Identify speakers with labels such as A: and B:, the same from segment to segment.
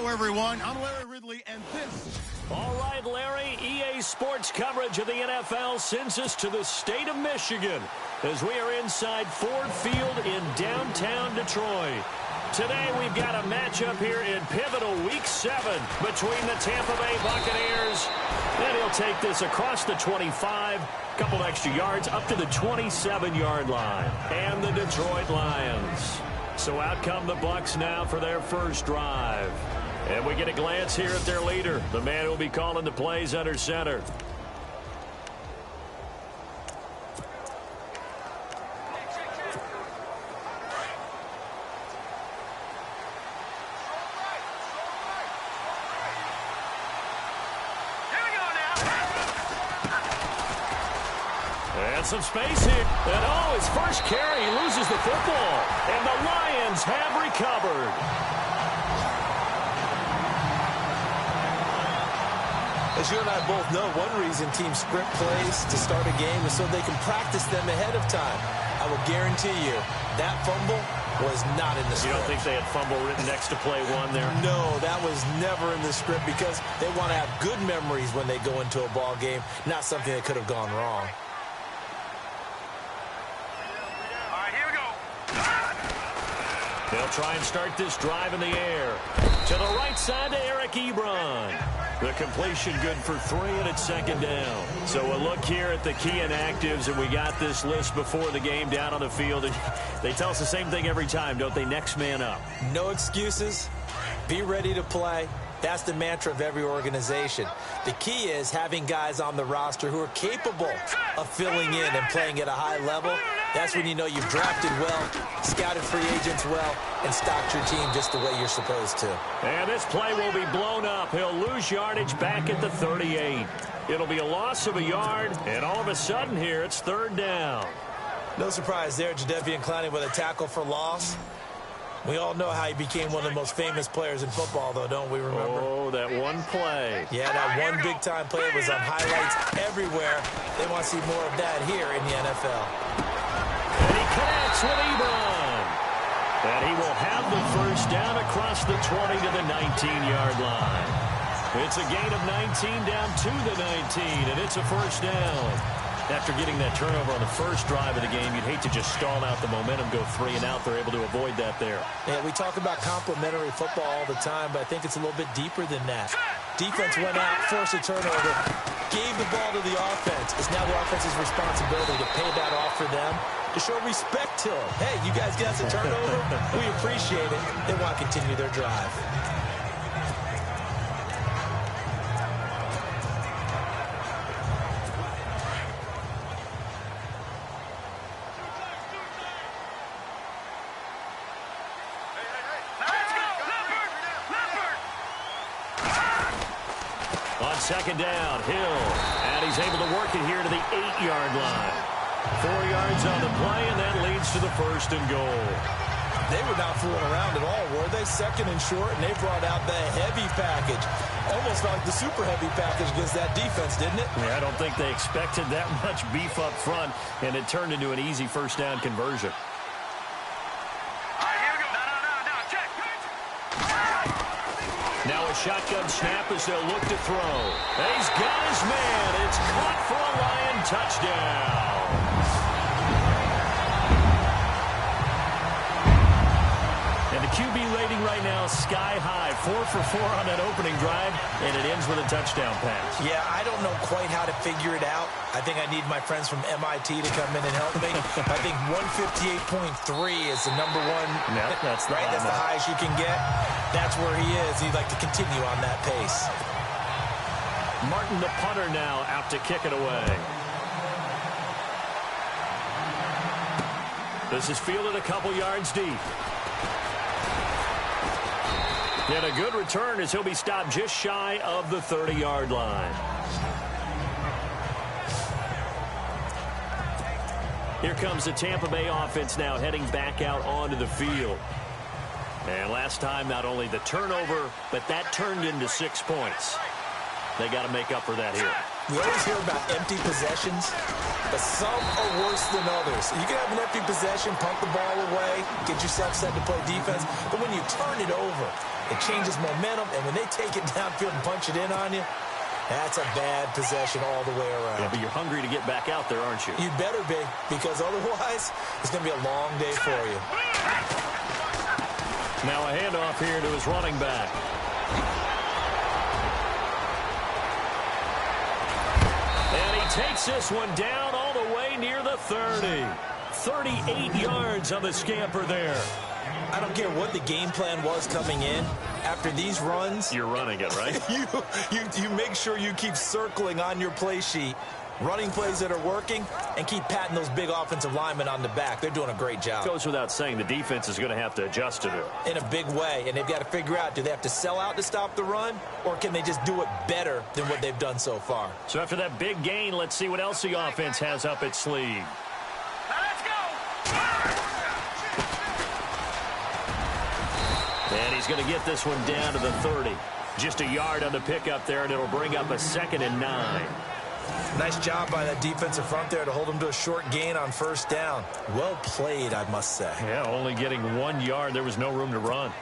A: Hello, everyone. I'm Larry Ridley, and this...
B: All right, Larry, EA Sports coverage of the NFL sends us to the state of Michigan as we are inside Ford Field in downtown Detroit. Today, we've got a matchup here in pivotal Week 7 between the Tampa Bay Buccaneers, and he'll take this across the 25, couple extra yards, up to the 27-yard line, and the Detroit Lions. So out come the Bucs now for their first drive. And we get a glance here at their leader, the man who will be calling the plays under center. And some space here. And oh, his first carry, he loses the football. And the Lions have recovered.
C: As you and I both know, one reason teams script plays to start a game is so they can practice them ahead of time. I will guarantee you that fumble was not in the script.
B: You don't think they had fumble written next to play one there?
C: No, that was never in the script because they want to have good memories when they go into a ball game, not something that could have gone wrong.
D: All right, here we go.
B: They'll try and start this drive in the air. To the right side to Eric Ebron. The completion good for 3, and it's second down. So we'll look here at the key inactives, and we got this list before the game down on the field. And they tell us the same thing every time, don't they? Next man up.
C: No excuses. Be ready to play. That's the mantra of every organization. The key is having guys on the roster who are capable of filling in and playing at a high level. That's when you know you've drafted well, scouted free agents well, and stocked your team just the way you're supposed to.
B: And this play will be blown up. He'll lose yardage back at the 38. It'll be a loss of a yard, and all of a sudden here, it's third down.
C: No surprise there, Jadeveon Clowney with a tackle for loss. We all know how he became one of the most famous players in football, though, don't we remember?
B: Oh, that one play.
C: Yeah, that one big-time play was on highlights everywhere. They want to see more of that here in the NFL.
B: And he connects with Ebron. And he will have the first down across the 20 to the 19-yard line. It's a gain of 19 down to the 19, and it's a first down. After getting that turnover on the first drive of the game, you'd hate to just stall out the momentum, go 3 and out. They're able to avoid that there.
C: Yeah, we talk about complementary football all the time, but I think it's a little bit deeper than that. Defense went out, forced a turnover, gave the ball to the offense. It's now the offense's responsibility to pay that off for them, to show respect to them. Hey, you guys get us a turnover? We appreciate it. They want to continue their drive.
B: On second down, Hill, and he's able to work it here to the 8-yard line. 4 yards on the play, and that leads to the first and goal.
C: They were not fooling around at all, were they? Second and short, and they brought out the heavy package. Almost like the super heavy package against that defense, didn't it?
B: Yeah, I don't think they expected that much beef up front, and it turned into an easy first down conversion. Now a shotgun snap as they'll look to throw. He's got his man. It's caught for a Lion touchdown. And the QB rating right now is sky high. 4 for 4 on that opening drive, and it ends with a touchdown pass.
C: Yeah, I don't know quite how to figure it out. I think I need my friends from MIT to come in and help me. I think 158.3 is the number one.
B: Yep, that's the
C: right. That's the highest you can get. That's where he is. He'd like to continue on that pace.
B: Martin, the punter, now out to kick it away. This is fielded a couple yards deep. And a good return as he'll be stopped just shy of the 30-yard line. Here comes the Tampa Bay offense now heading back out onto the field. And last time, not only the turnover, but that turned into 6 points. They got to make up for that here.
C: We always hear about empty possessions, but some are worse than others. You can have an empty possession, pump the ball away, get yourself set to play defense, but when you turn it over It changes momentum, and when they take it downfield and punch it in on you, that's a bad possession all the way around.
B: Yeah, but you're hungry to get back out there, aren't you?
C: You better be, because otherwise, it's going to be a long day for you.
B: Now a handoff here to his running back. And he takes this one down all the way near the 30. 38 yards on the scamper there.
C: I don't care what the game plan was coming in. After these runs,
B: you're running it, right?
C: you make sure you keep circling on your play sheet, running plays that are working, and keep patting those big offensive linemen on the back. They're doing a great job.
B: Goes without saying, the defense is going to have to adjust to it.
C: In a big way, and they've got to figure out, do they have to sell out to stop the run, or can they just do it better than what they've done so far?
B: So after that big gain, let's see what else the offense has up its sleeve.
D: Let's go!
B: And he's going to get this one down to the 30. Just a yard on the pickup there, and it'll bring up a 2nd and 9.
C: Nice job by that defensive front there to hold him to a short gain on first down. Well played, I must say.
B: Yeah, only getting 1 yard. There was no room to run.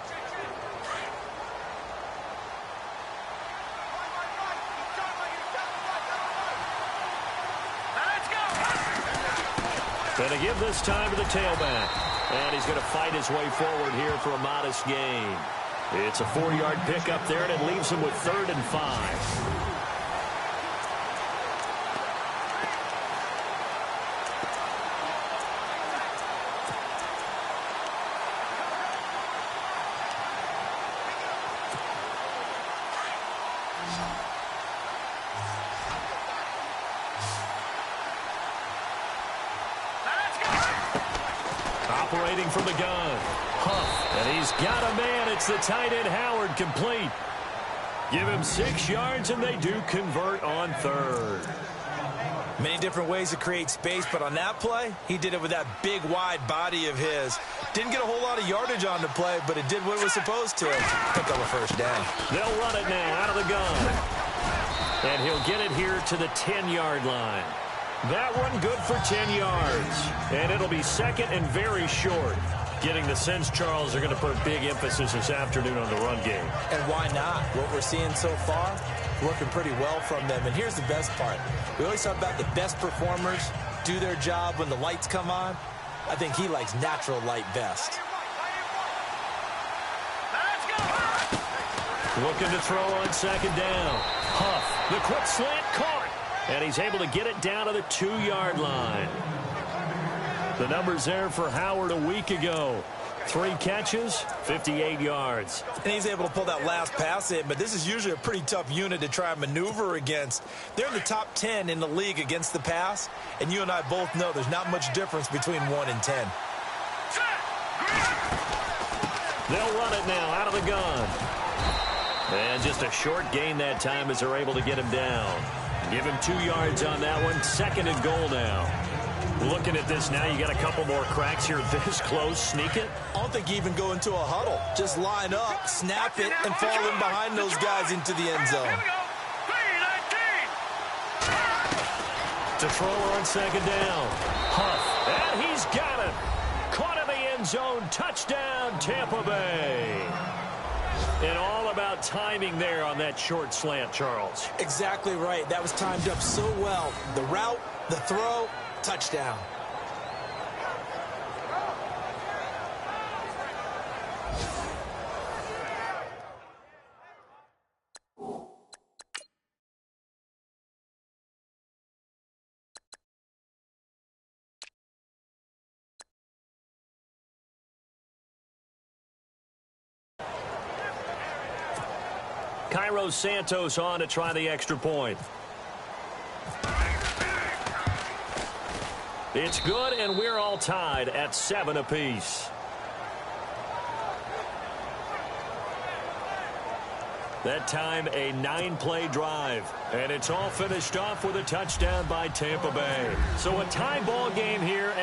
B: Going to give this time to the tailback. And he's going to fight his way forward here for a modest gain. It's a 4-yard pickup there, and it leaves him with 3rd and 5. Operating from the gun. Huff. And he's got a man. It's the tight end Howard complete. Give him 6 yards, and they do convert on 3rd.
C: Many different ways to create space, but on that play, he did it with that big, wide body of his. Didn't get a whole lot of yardage on the play, but it did what it was supposed to. Pick up a first down.
B: They'll run it now out of the gun. And he'll get it here to the 10-yard line. That one good for 10 yards. And it'll be 2nd and very short. Getting the sense, Charles, are going to put a big emphasis this afternoon on the run game.
C: And why not? What we're seeing so far, working pretty well from them. And here's the best part. We always talk about the best performers do their job when the lights come on. I think he likes natural light best.
B: Looking to throw on 2nd down. Huff, the quick slant caught. And he's able to get it down to the 2-yard line. The numbers there for Howard a week ago. 3 catches, 58 yards.
C: And he's able to pull that last pass in, but this is usually a pretty tough unit to try and maneuver against. They're in the top 10 in the league against the pass, and you and I both know there's not much difference between 1 and 10.
B: They'll run it now out of the gun. And just a short gain that time as they're able to get him down. Give him 2 yards on that one. 2nd and goal now. Looking at this now, you got a couple more cracks here this close. Sneak it.
C: I don't think you even go into a huddle. Just line up, snap it, and fall in behind those guys into the end zone.
B: To throw on 2nd down. Huff. And he's got it. Caught in the end zone. Touchdown, Tampa Bay. And all about timing there on that short slant, Charles.
C: Exactly right. That was timed up so well. The route, the throw, touchdown.
B: Cairo Santos on to try the extra point. It's good, and we're all tied at 7 apiece. That time, a 9-play drive. And it's all finished off with a touchdown by Tampa Bay. So a tie ball game here.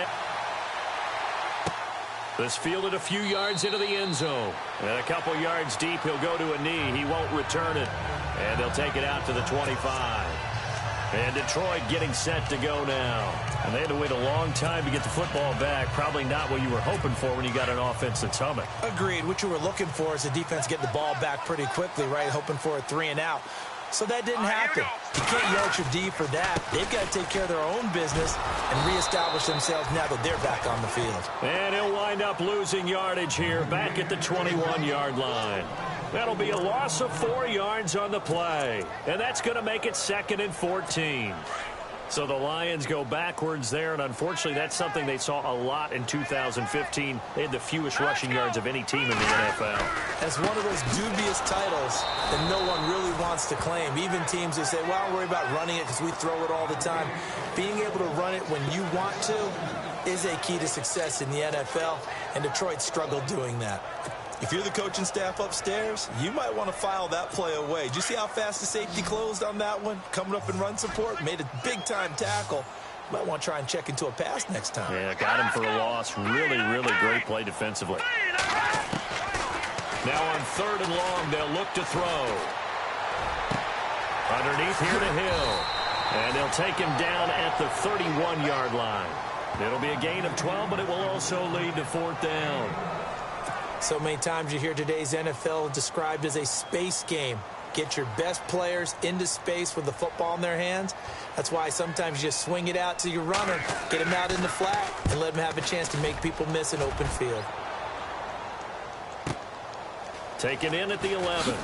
B: This fielded a few yards into the end zone. And a couple yards deep, he'll go to a knee. He won't return it. And they'll take it out to the 25. And Detroit getting set to go now. And they had to wait a long time to get the football back. Probably not what you were hoping for when you got an offense that's humming.
C: Agreed. What you were looking for is the defense getting the ball back pretty quickly, right? Hoping for a 3-and-out. So that didn't happen. You can't yell at your D for that. They've got to take care of their own business and reestablish themselves now that they're back on the field.
B: And he'll wind up losing yardage here back at the 21-yard line. That'll be a loss of 4 yards on the play. And that's going to make it 2nd and 14. So the Lions go backwards there, and unfortunately that's something they saw a lot in 2015. They had the fewest rushing yards of any team in the NFL.
C: That's one of those dubious titles that no one really wants to claim. Even teams that say, well, don't worry about running it because we throw it all the time. Being able to run it when you want to is a key to success in the NFL, and Detroit struggled doing that. If you're the coaching staff upstairs, you might want to file that play away. Did you see how fast the safety closed on that one? Coming up in run support, made a big-time tackle. Might want to try and check into a pass next time.
B: Yeah, got him for a loss. Really, really great play defensively. Now on 3rd and long, they'll look to throw. Underneath here to Hill. And they'll take him down at the 31-yard line. It'll be a gain of 12, but it will also lead to 4th down.
C: So many times you hear today's NFL described as a space game. Get your best players into space with the football in their hands. That's why sometimes you just swing it out to your runner, get him out in the flat, and let him have a chance to make people miss an open field.
B: Taken in at the 11.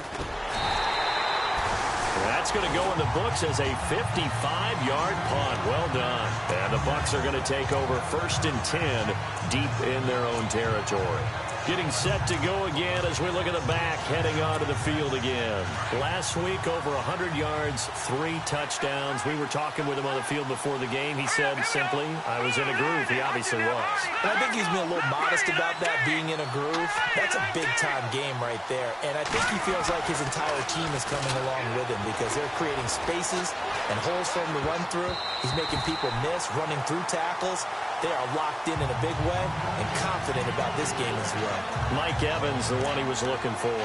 B: That's going to go in the books as a 55-yard punt. Well done. And the Bucs are going to take over 1st and 10 deep in their own territory. Getting set to go again as we look at the back, heading onto the field again. Last week, over 100 yards, 3 touchdowns. We were talking with him on the field before the game. He said simply, I was in a groove. He obviously was.
C: And I think he's been a little modest about that, being in a groove. That's a big-time game right there. And I think he feels like his entire team is coming along with him because they're creating spaces and holes for him to run through. He's making people miss, running through tackles. They are locked in a big way and confident about this game as well.
B: Mike Evans, the one he was looking for.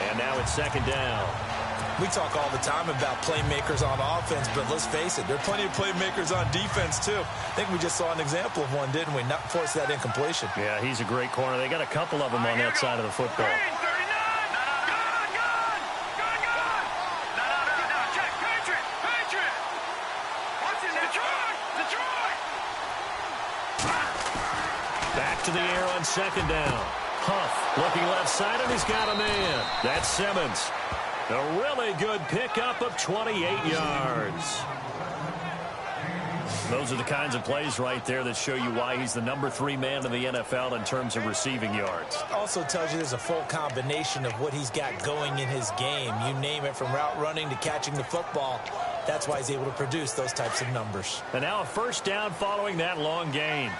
B: And now it's 2nd down.
C: We talk all the time about playmakers on offense, but let's face it, there are plenty of playmakers on defense, too. I think we just saw an example of one, didn't we? Not force that incompletion.
B: Yeah, he's a great corner. They got a couple of them on that side of the football. Back to the air on 2nd down. Huff looking left side, and he's got a man. That's Simmons. A really good pickup of 28 yards. Those are the kinds of plays right there that show you why he's the number 3 man in the NFL in terms of receiving yards.
C: Also tells you there's a full combination of what he's got going in his game. You name it, from route running to catching the football. That's why he's able to produce those types of numbers.
B: And now a 1st down following that long gain.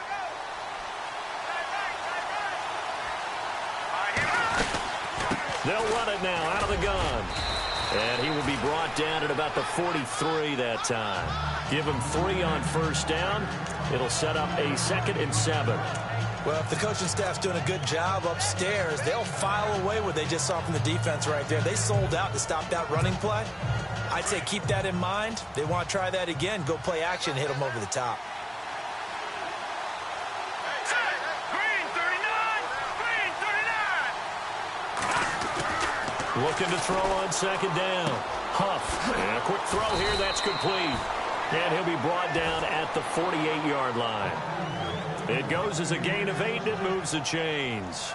B: They'll run it now out of the gun. And he will be brought down at about the 43 that time. Give him 3 on 1st down. It'll set up a 2nd and 7.
C: Well, if the coaching staff's doing a good job upstairs, they'll file away what they just saw from the defense right there. They sold out to stop that running play. I'd say keep that in mind. They want to try that again. Go play action and hit them over the top.
B: Looking to throw on 2nd down. Huff. And a quick throw here. That's complete. And he'll be brought down at the 48-yard line. It goes as a gain of 8, and it moves the chains.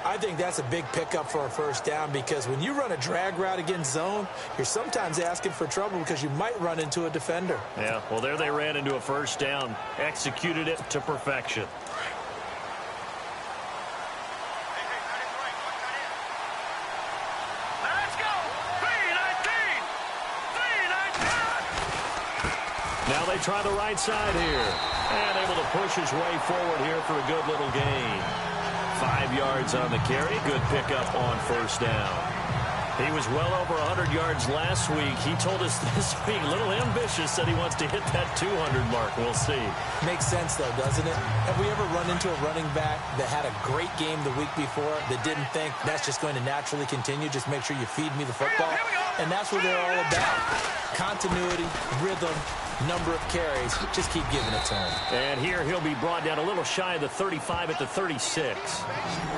C: I think that's a big pickup for a 1st down because when you run a drag route against zone, you're sometimes asking for trouble because you might run into a defender.
B: Yeah, well, there they ran into a 1st down. Executed it to perfection. Now they try the right side here. And able to push his way forward here for a good little gain. 5 yards on the carry. Good pickup on 1st down. He was well over 100 yards last week. He told us this week, a little ambitious, said he wants to hit that 200 mark. We'll see.
C: Makes sense, though, doesn't it? Have we ever run into a running back that had a great game the week before that didn't think that's just going to naturally continue? Just make sure you feed me the football. And that's what they're all about. Continuity, rhythm, number of carries. Just keep giving it to him. And
B: here he'll be brought down a little shy of the 35 at the 36.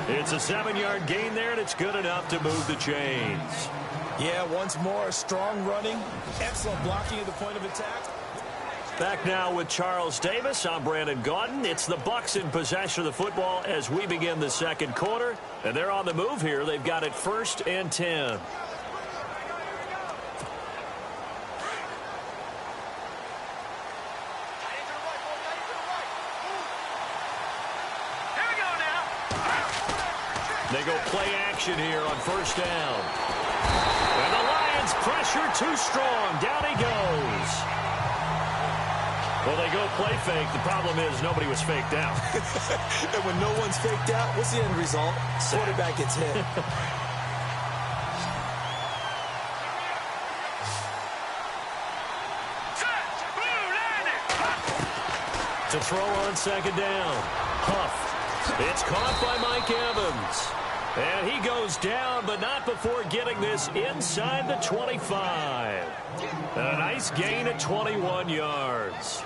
B: It's a 7-yard gain there, and it's good enough to move the chains.
C: Yeah, once more, strong running, excellent blocking at the point of attack.
B: Back now with Charles Davis. I'm Brandon Gaudin. It's the Bucs in possession of the football as we begin the second quarter. And they're on the move here. They've got it 1st and 10. They go play action here on 1st down. And the Lions pressure too strong. Down he goes. Well, they go play fake. The problem is nobody was faked out.
C: And when no one's faked out, what's the end result? Quarterback gets hit.
B: To throw on 2nd down. Huff. It's caught by Mike Evans. And he goes down, but not before getting this inside the 25. A nice gain at 21 yards.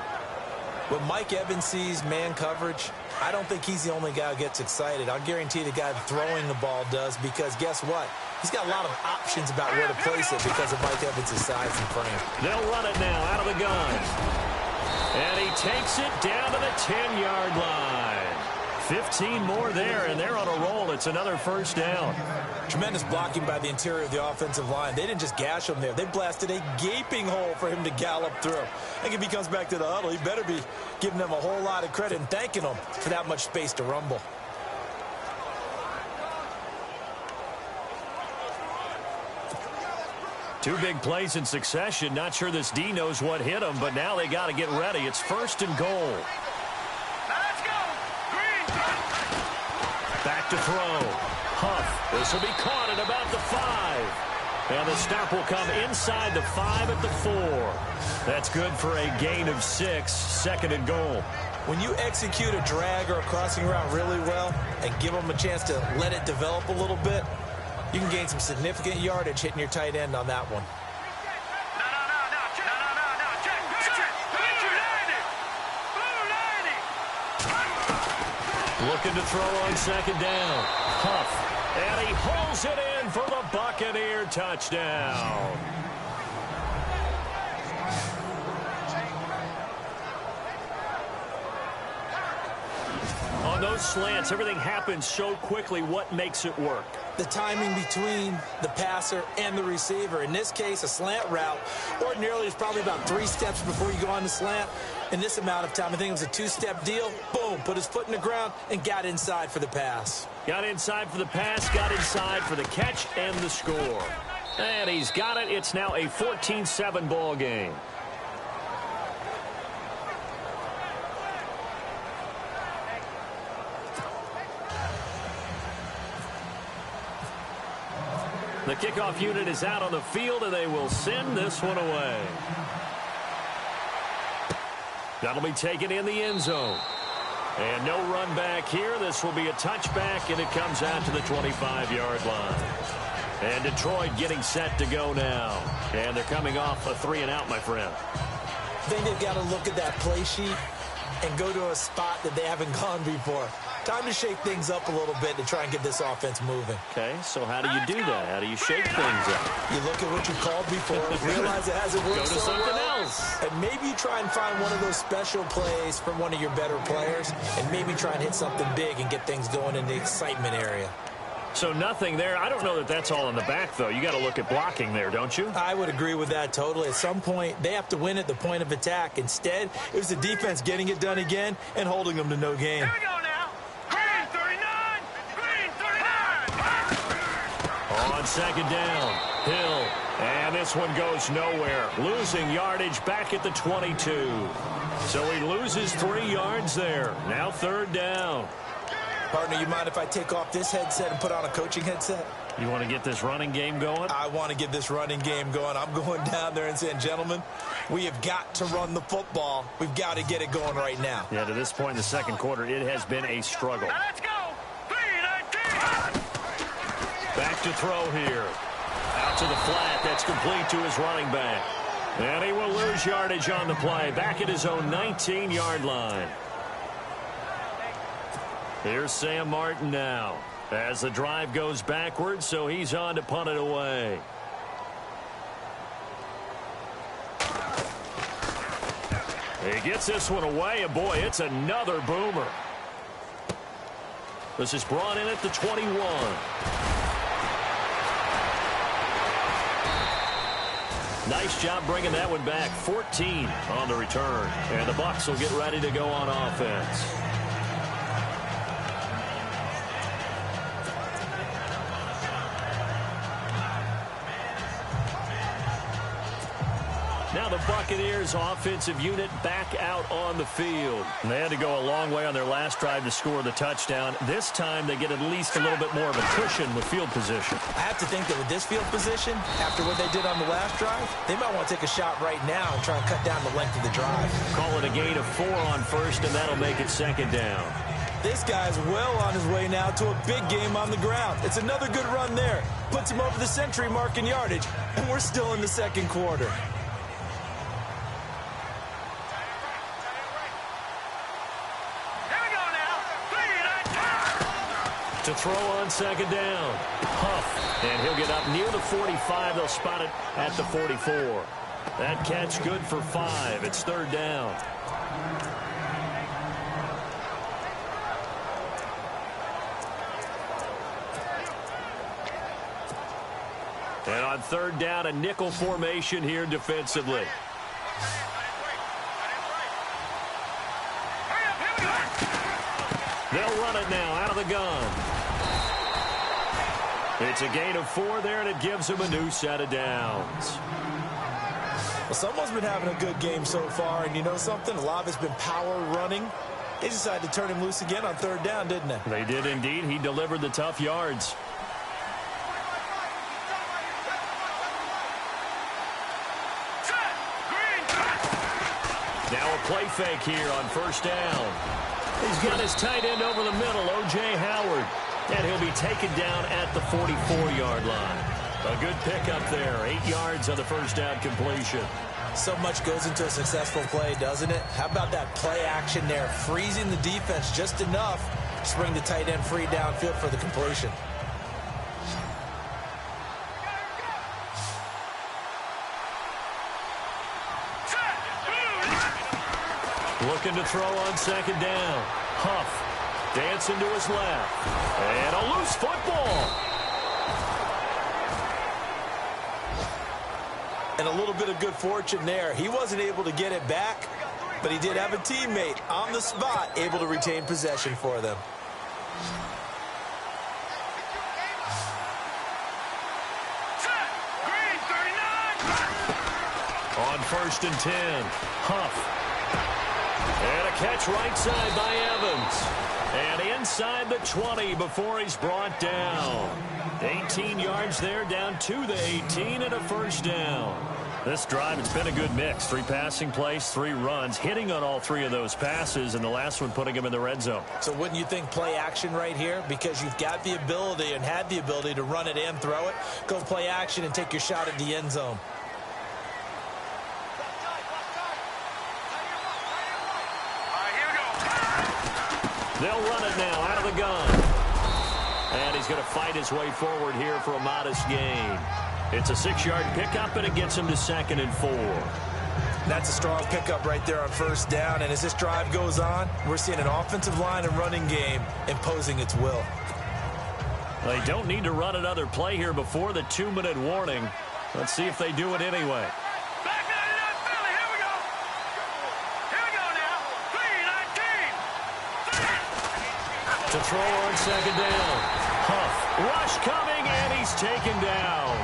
C: When Mike Evans sees man coverage, I don't think he's the only guy who gets excited. I'll guarantee the guy throwing the ball does, because guess what? He's got a lot of options about where to place it because of Mike Evans' size and frame.
B: They'll run it now out of the gun. And he takes it down to the 10-yard line. 15 more there, and they're on a roll. It's another 1st down.
C: Tremendous blocking by the interior of the offensive line. They didn't just gash him there. They blasted a gaping hole for him to gallop through. I think if he comes back to the huddle, he better be giving them a whole lot of credit and thanking them for that much space to rumble.
B: Two big plays in succession. Not sure this D knows what hit him, but now they got to get ready. It's 1st and goal. Back to throw. Huff. This will be caught at about the 5. And the stop will come inside the 5 at the 4. That's good for a gain of 6. 2nd and goal.
C: When you execute a drag or a crossing route really well and give them a chance to let it develop a little bit, you can gain some significant yardage hitting your tight end on that one.
B: Looking to throw on 2nd down. Huff. And he hauls it in for the Buccaneer touchdown. On those slants, everything happens so quickly. What makes it work?
C: The timing between the passer and the receiver. In this case, a slant route ordinarily is probably about 3 steps before you go on the slant. In this amount of time, I think it was a 2-step deal. Boom, put his foot in the ground and got inside for the pass.
B: Got inside for the pass, got inside for the catch and the score. And he's got it. It's now a 14-7 ball game. The kickoff unit is out on the field, and they will send this one away. That'll be taken in the end zone. And no run back here. This will be a touchback, and it comes out to the 25-yard line. And Detroit getting set to go now. And they're coming off a 3-and-out, my friend.
C: I think they've got to look at that play sheet and go to a spot that they haven't gone before. Time to shake things up a little bit to try and get this offense moving.
B: Okay, so how do you do that? How do you shake things up?
C: You look at what you called before, realize it hasn't worked
B: so well. Go to something else.
C: And maybe you try and find one of those special plays from one of your better players, and maybe try and hit something big and get things going in the excitement area.
B: So nothing there. I don't know that that's all in the back, though. You got to look at blocking there, don't you?
C: I would agree with that totally. At some point, they have to win at the point of attack. Instead, it was the defense getting it done again and holding them to no gain.
D: Here we go now. Green 39. Green 39.
B: On 2nd down, Hill. And this one goes nowhere. Losing yardage back at the 22. So he loses 3 yards there. Now 3rd down.
C: Partner, you mind if I take off this headset and put on a coaching headset?
B: You want to get this running game going?
C: I want to get this running game going. I'm going down there and saying, gentlemen, we have got to run the football. We've got to get it going right now.
B: Yeah, to this point in the second quarter, it has been a struggle.
D: Now let's go. 3-19.
B: Back to throw here. Out to the flat. That's complete to his running back. And he will lose yardage on the play. Back at his own 19-yard line. Here's Sam Martin now as the drive goes backwards, so he's on to punt it away. He gets this one away, and boy, it's another boomer. This is brought in at the 21. Nice job bringing that one back. 14 on the return. And the Bucs will get ready to go on offense. Now the Buccaneers offensive unit back out on the field. And they had to go a long way on their last drive to score the touchdown. This time they get at least a little bit more of a cushion with field position.
C: I have to think that with this field position, after what they did on the last drive, they might want to take a shot right now and try and cut down the length of the drive.
B: Call it a gain of 4 on first, and that'll make it second down.
C: This guy's well on his way now to a big game on the ground. It's another good run there. Puts him over the century mark in yardage, and we're still in the second quarter.
B: To throw on second down. Huff. And he'll get up near the 45. They'll spot it at the 44. That catch good for 5. It's third down. And on third down, a nickel formation here defensively. They'll run it now out of the gun. It's a gain of 4 there, and it gives them a new set of downs.
C: Well, someone's been having a good game so far, and you know something? A lot of it's been power running. They decided to turn him loose again on third down, didn't they?
B: They did indeed. He delivered the tough yards. Now a play fake here on first down. He's got his tight end over the middle, O.J. Howard. And he'll be taken down at the 44-yard line. A good pickup there. 8 yards on the first down completion.
C: So much goes into a successful play, doesn't it? How about that play action there? Freezing the defense just enough to bring the tight end free downfield for the completion.
B: Looking to throw on second down. Huff dancing to his left. And a loose football.
C: And a little bit of good fortune there. He wasn't able to get it back, but he did have a teammate on the spot able to retain possession for them.
B: On first and 10, Huff. And a catch right side by Evans. And inside the 20 before he's brought down. 18 yards there, down to the 18, and a first down. This drive, it's been a good mix. 3 passing plays, 3 runs, hitting on all 3 of those passes, and the last one putting him in the red zone.
C: So wouldn't you think play action right here? Because you've got the ability and had the ability to run it and throw it. Go play action and take your shot at the end zone.
B: They'll run it now out of the gun. And he's going to fight his way forward here for a modest gain. It's a 6-yard pickup, and it gets him to second and 4.
C: That's a strong pickup right there on first down. And as this drive goes on, we're seeing an offensive line and running game imposing its will.
B: They don't need to run another play here before the 2-minute warning. Let's see if they do it anyway. To throw on second down. Huff. Rush coming, and he's taken down.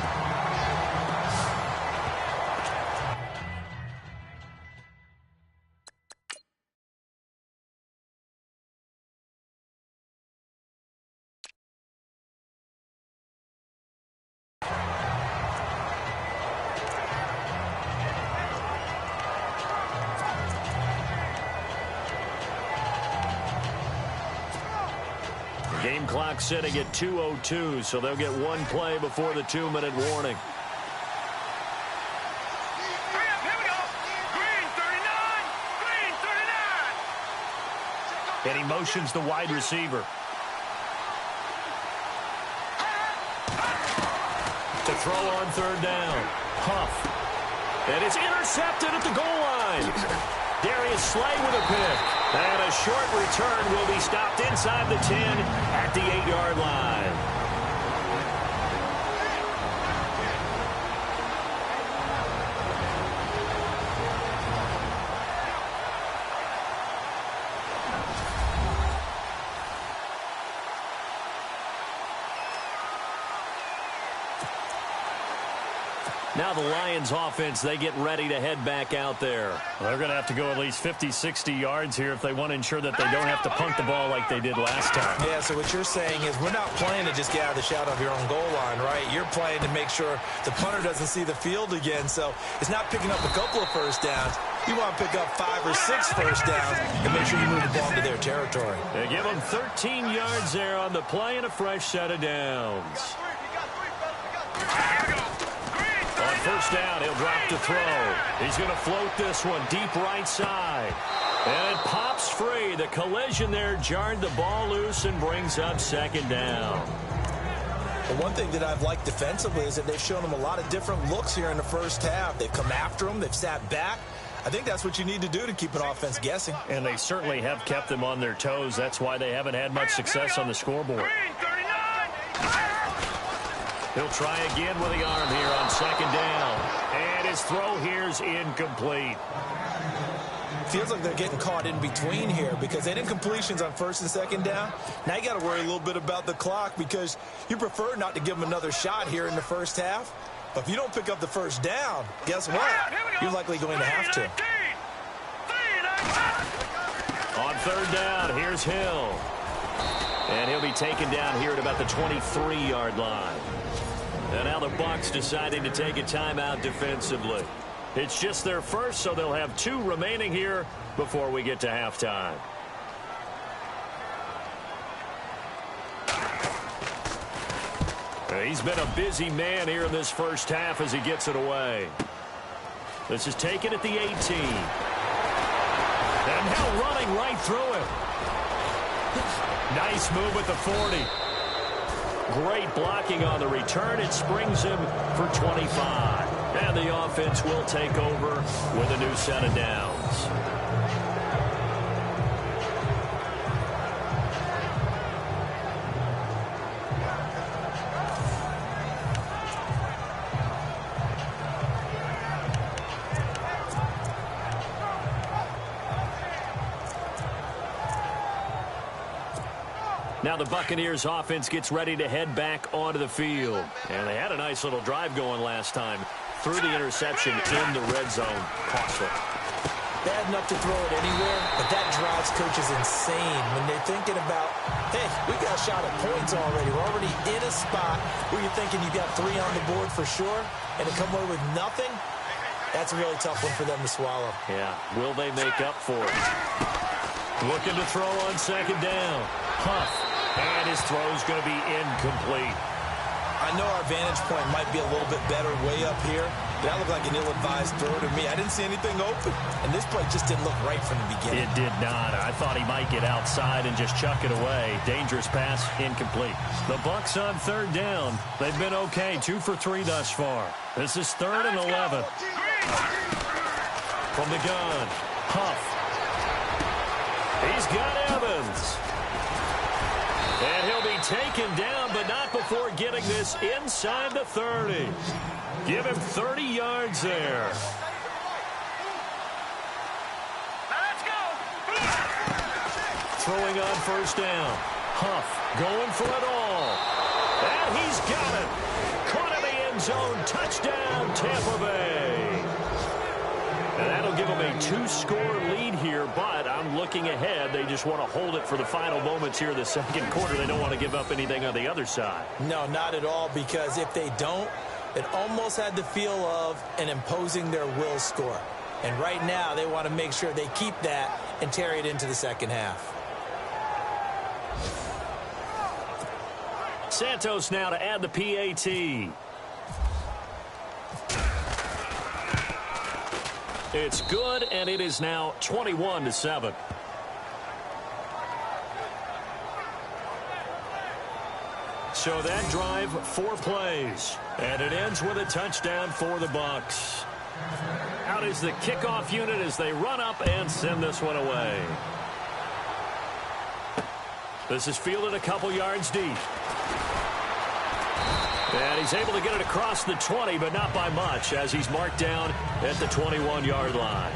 B: clock sitting at 2:02, so they'll get one play before the 2-minute warning. And he motions the wide receiver. To throw on third down. Huff. And it's intercepted at the goal line. Darius Slay with a pick. And a short return will be stopped inside the 10 at the 8-yard line. Now the Lions offense, they get ready to head back out there.
E: Well, they're going to have to go at least 50, 60 yards here if they want to ensure that they don't have to punt the ball like they did last time.
C: Yeah, so what you're saying is we're not playing to just get out of the shadow of your own goal line, right? You're playing to make sure the punter doesn't see the field again. So it's not picking up a couple of first downs. You want to pick up 5 or 6 first downs and make sure you move the ball into their territory.
B: They give them 13 yards there on the play and a fresh set of downs. On first down, he'll drop to throw. He's going to float this one deep right side. And it pops free. The collision there jarred the ball loose and brings up second down.
C: The one thing that I've liked defensively is that they've shown them a lot of different looks here in the first half. They've come after them. They've sat back. I think that's what you need to do to keep an offense guessing.
E: And they certainly have kept them on their toes. That's why they haven't had much success on the scoreboard.
B: He'll try again with the arm here on second down. And his throw here's incomplete.
C: Feels like they're getting caught in between here because they didn't completions on first and second down. Now you got to worry a little bit about the clock because you prefer not to give them another shot here in the first half. But if you don't pick up the first down, guess what? You're likely going to have to.
B: On third down, here's Hill. And he'll be taken down here at about the 23-yard line. And now the Bucs deciding to take a timeout defensively. It's just their first, so they'll have 2 remaining here before we get to halftime. He's been a busy man here in this first half as he gets it away. This is taken at the 18. And now running right through it. Nice move at the 40. Great blocking on the return. It springs him for 25. And the offense will take over with a new set of downs. Now the Buccaneers offense gets ready to head back onto the field. And they had a nice little drive going last time. Through the interception in the red zone. Costly.
C: Bad enough to throw it anywhere, but that drives coaches insane when they're thinking about, hey, we got a shot at points already. We're already in a spot where you're thinking you got 3 on the board for sure, and to come away with nothing, that's a really tough one for them to swallow.
B: Yeah, will they make up for it? Looking to throw on second down. Huff. And his throw's going to be incomplete.
C: I know our vantage point might be a little bit better way up here, but that looked like an ill-advised throw to me. I didn't see anything open, and this play just didn't look right from the beginning.
E: It did not. I thought he might get outside and just chuck it away. Dangerous pass, incomplete.
B: The Bucs on third down. They've been okay, 2 for 3 thus far. This is 3rd and 11. From the gun, Huff. He's got Evans. And he'll be taken down, but not before getting this inside the 30. Give him 30 yards there.
D: Let's go.
B: Throwing on first down. Huff going for it all. And he's got it. Caught in the end zone. Touchdown, Tampa Bay. And that'll give them a 2-score lead here, but I'm looking ahead. They just want to hold it for the final moments here in the second quarter. They don't want to give up anything on the other side.
C: No, not at all, because if they don't, it almost had the feel of an imposing their will score. And right now, they want to make sure they keep that and carry it into the second half.
B: Santos now to add the PAT. It's good, and it is now 21-7. So that drive, 4 plays, and it ends with a touchdown for the Bucs. Out is the kickoff unit as they run up and send this one away. This is fielded a couple yards deep. And he's able to get it across the 20, but not by much, as he's marked down at the 21-yard line.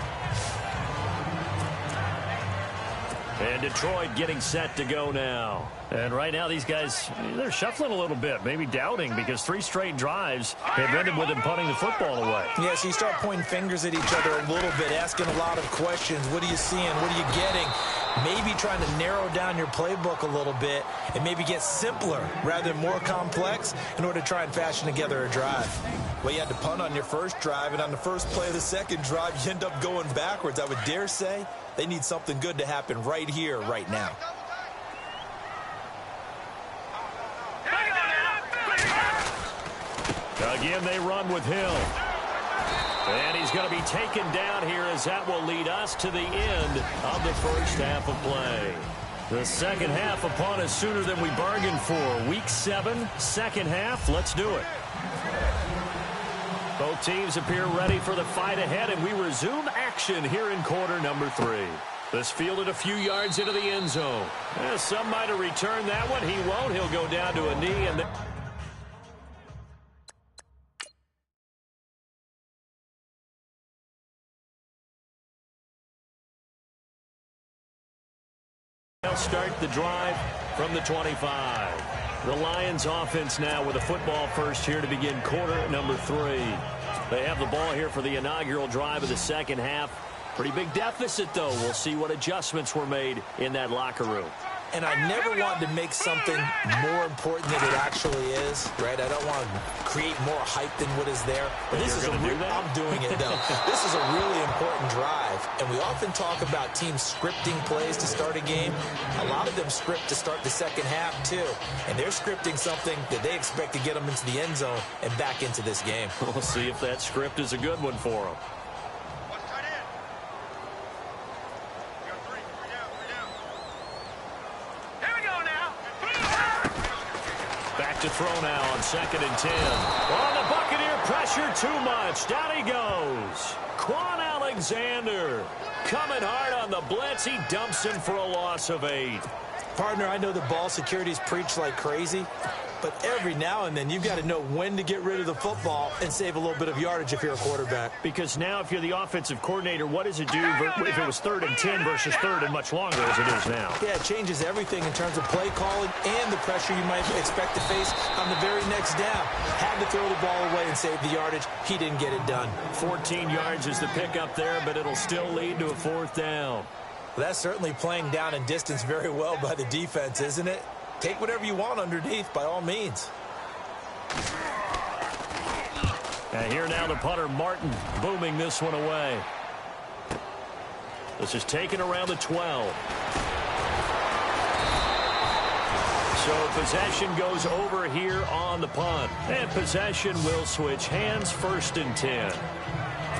B: And Detroit getting set to go now.
E: And right now, these guys, they're shuffling a little bit, maybe doubting, because 3 straight drives have ended with them punting the football away.
C: Yeah, so you start pointing fingers at each other a little bit, asking a lot of questions. What are you seeing? What are you getting? Maybe trying to narrow down your playbook a little bit and maybe get simpler rather than more complex in order to try and fashion together a drive. Well, you had to punt on your first drive, and on the first play of the second drive, you end up going backwards. I would dare say they need something good to happen right here, right now.
B: Again, they run with Hill. And he's going to be taken down here as that will lead us to the end of the first half of play. The second half upon us sooner than we bargained for. Week 7, second half. Let's do it. Both teams appear ready for the fight ahead, and we resume action here in quarter number 3. This fielded a few yards into the end zone. Some might have returned that one. He won't. He'll go down to a knee. And they'll start the drive from the 25. The Lions offense now with a football first here to begin quarter number 3. They have the ball here for the inaugural drive of the second half. Pretty big deficit, though. We'll see what adjustments were made in that locker room.
C: And I never wanted to make something more important than it actually is, right? I don't want to create more hype than what is there. But this is I'm doing it, though. This is a really important drive. And we often talk about teams scripting plays to start a game. A lot of them script to start the second half, too. And they're scripting something that they expect to get them into the end zone and back into this game.
B: We'll see if that script is a good one for them. To throw now on 2nd and 10. On the Buccaneer pressure, too much. Down he goes. Quan Alexander coming hard on the blitz. He dumps him for a loss of 8.
C: Partner, I know the ball security's preached like crazy, but every now and then you've got to know when to get rid of the football and save a little bit of yardage if you're a quarterback.
B: Because now if you're the offensive coordinator, what does it do if it was 3rd and 10 versus 3rd and much longer as it is now?
C: Yeah, it changes everything in terms of play calling and the pressure you might expect to face on the very next down. Had to throw the ball away and save the yardage. He didn't get it done.
B: 14 yards is the pickup there, but it'll still lead to a 4th down.
C: Well, that's certainly playing down and distance very well by the defense, isn't it? Take whatever you want underneath, by all means.
B: And here now the punter, Martin, booming this one away. This is taken around the 12. So possession goes over here on the punt. And possession will switch hands, 1st and 10.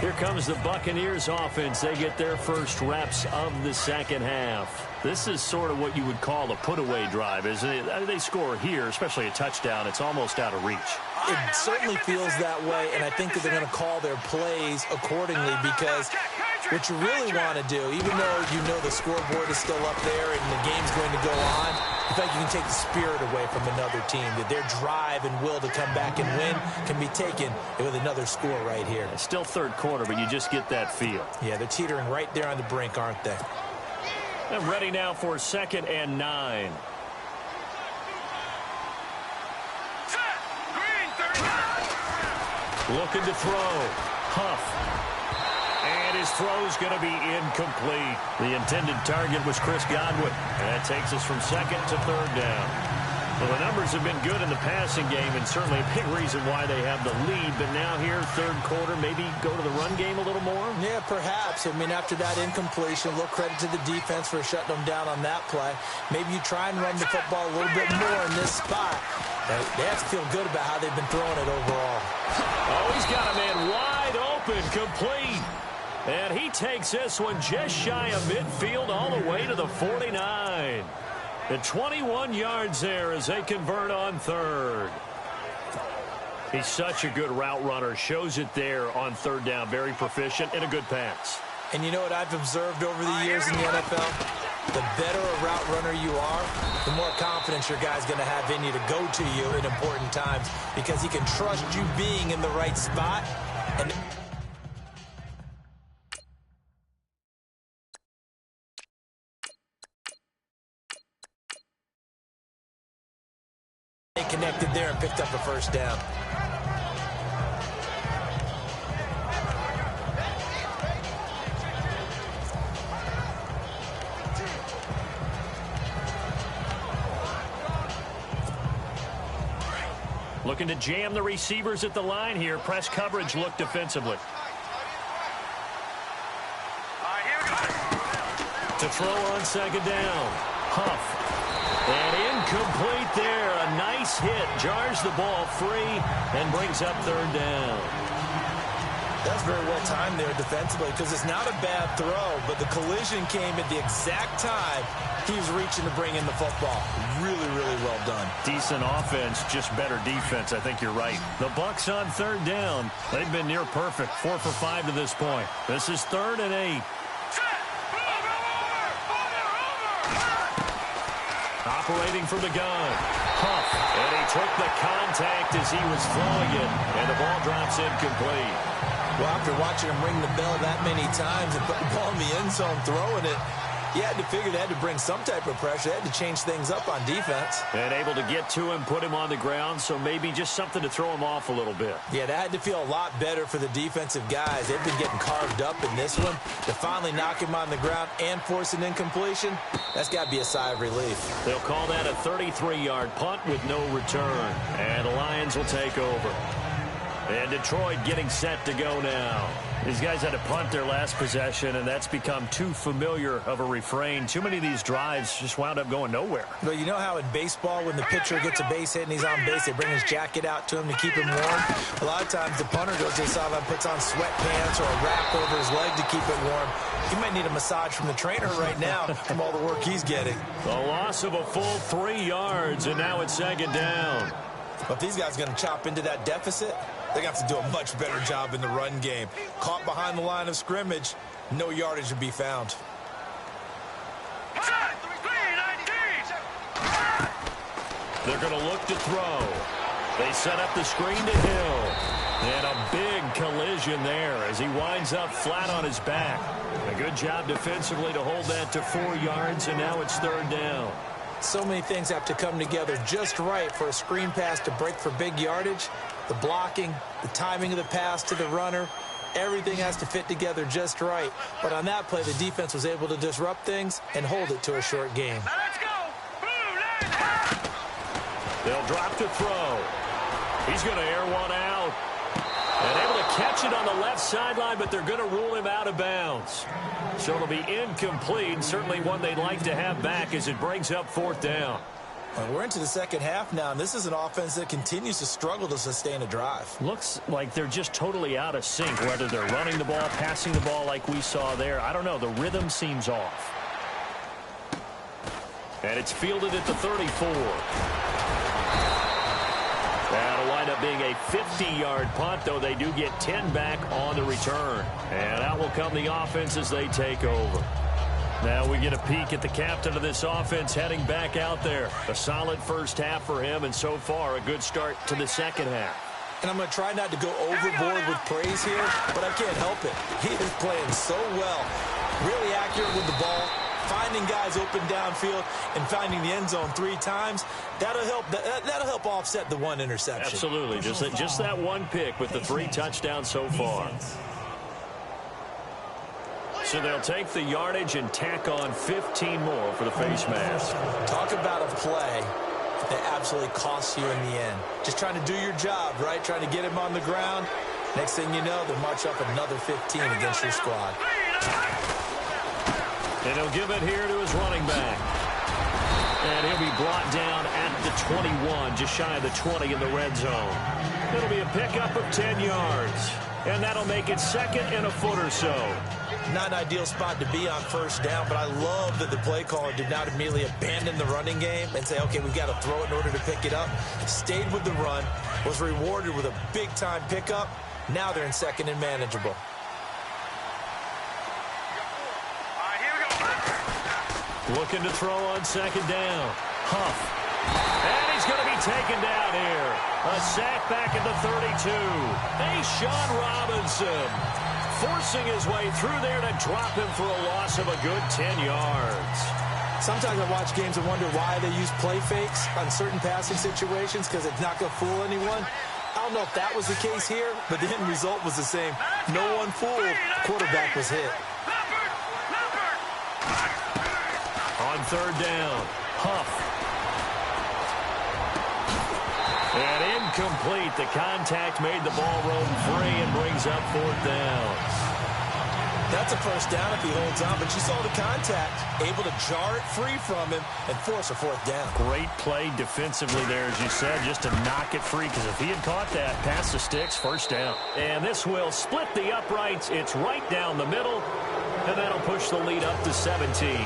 B: Here comes the Buccaneers offense. They get their first reps of the second half. This is sort of what you would call a put-away drive, isn't it? They score here, especially a touchdown. It's almost out of reach.
C: It certainly feels that way, and I think that they're going to call their plays accordingly because what you really want to do, even though you know the scoreboard is still up there and the game's going to go on, I feel like you can take the spirit away from another team, that their drive and will to come back and win can be taken with another score right here.
B: It's still 3rd quarter, but you just get that feel.
C: Yeah, they're teetering right there on the brink, aren't they?
B: And ready now for 2nd and 9. Looking to throw. Huff. And his throw's going to be incomplete. The intended target was Chris Godwin. And that takes us from 2nd to 3rd down.
E: Well, the numbers have been good in the passing game, and certainly a big reason why they have the lead. But now here, third quarter, maybe go to the run game a little more?
C: Yeah, perhaps. I mean, after that incompletion, a little credit to the defense for shutting them down on that play. Maybe you try and run the football a little bit more in this spot. They have to feel good about how they've been throwing it overall.
E: Oh, he's got a man wide open, complete. And he takes this one just shy of midfield all the way to the 49. At 21 yards there as they convert on third. He's such a good route runner. Shows it there on third down. Very proficient and a good pass.
C: And you know what I've observed over the years in the NFL? The better a route runner you are, the more confidence your guy's going to have in you to go to you in important times because he can trust you being in the right spot. And they connected there and picked up a first down.
E: Looking to jam the receivers at the line here. Press coverage look defensively. To throw on second down. Huff. And incomplete there. A nice hit. Jars the ball free and brings up third down.
C: That's very well timed there defensively because it's not a bad throw, but the collision came at the exact time he was reaching to bring in the football. Really, really well done.
E: Decent offense, just better defense. I think you're right. The Bucs on third down. They've been near perfect. 4 for 5 to this point. This is 3rd and 8. Operating from the gun. Huff. And he took the contact as he was throwing it. And the ball drops incomplete.
C: Well, after watching him ring the bell that many times and put the ball in the end zone throwing it, you had to figure they had to bring some type of pressure. They had to change things up on defense.
E: And able to get to him, put him on the ground, so maybe just something to throw him off a little bit.
C: Yeah, that had to feel a lot better for the defensive guys. They've been getting carved up in this one. To finally knock him on the ground and force an incompletion, that's got to be a sigh of relief.
E: They'll call that a 33-yard punt with no return. And the Lions will take over. And Detroit getting set to go now. These guys had to punt their last possession, and that's become too familiar of a refrain. Too many of these drives just wound up going nowhere.
C: But you know how in baseball, when the pitcher gets a base hit and he's on base, they bring his jacket out to him to keep him warm? A lot of times the punter goes to the sideline, puts on sweatpants or a wrap over his leg to keep it warm. He might need a massage from the trainer right now from all the work he's getting.
E: The loss of a full 3 yards, and now it's second down.
C: But if these guys are going to chop into that deficit, they're going to have to do a much better job in the run game. Caught behind the line of scrimmage, no yardage to be found.
E: They're going to look to throw. They set up the screen to Hill. And a big collision there as he winds up flat on his back. A good job defensively to hold that to 4 yards, and now it's third down.
C: So many things have to come together just right for a screen pass to break for big yardage. The blocking, the timing of the pass to the runner, everything has to fit together just right. But on that play, the defense was able to disrupt things and hold it to a short game.
E: They'll drop to throw. He's going to air one out. And able to catch it on the left sideline, but they're going to rule him out of bounds. So it'll be incomplete, certainly one they'd like to have back as it brings up 4th down.
C: Well, we're into the second half now, and this is an offense that continues to struggle to sustain a drive.
E: Looks like they're just totally out of sync, whether they're running the ball, passing the ball like we saw there. I don't know. The rhythm seems off. And it's fielded at the 34. That'll wind up being a 50-yard punt, though they do get 10 back on the return. And out will come the offense as they take over. Now we get a peek at the captain of this offense heading back out there. A solid first half for him, and so far a good start to the second half.
C: And I'm going to try not to go overboard with praise here, but I can't help it. He is playing so well. Really accurate with the ball, finding guys open downfield, and finding the end zone 3 times. That'll help offset the 1 interception.
E: Absolutely. Just that 1 pick with the 3 touchdowns so far. So they'll take the yardage and tack on 15 more for the face mask.
C: Talk about a play that absolutely costs you in the end. Just trying to do your job, right? Trying to get him on the ground. Next thing you know, they march up another 15 against your squad.
B: And he'll give it here to his running back. And he'll be brought down at the 21, just shy of the 20 in the red zone. It'll be a pickup of 10 yards. And that'll make it second and a foot or so.
C: Not an ideal spot to be on first down, but I love that the play caller did not immediately abandon the running game and say, okay, we've got to throw it in order to pick it up. Stayed with the run, was rewarded with a big-time pickup. Now they're in second and manageable.
B: Looking to throw on second down. Huff. And he's going to be taken down here. A sack back at the 32. Sean Robinson forcing his way through there to drop him for a loss of a good 10 yards.
C: Sometimes I watch games and wonder why they use play fakes on certain passing situations because it's not going to fool anyone. I don't know if that was the case here, but the end result was the same. No one fooled. The quarterback was hit.
B: On third down, Huff. And incomplete. The contact made the ball roam free and brings up fourth down.
C: That's a first down if he holds on, but you saw the contact, able to jar it free from him and force a fourth down.
B: Great play defensively there, as you said, just to knock it free, because if he had caught that, past the sticks, first down. And this will split the uprights. It's right down the middle, and that'll push the lead up to 17.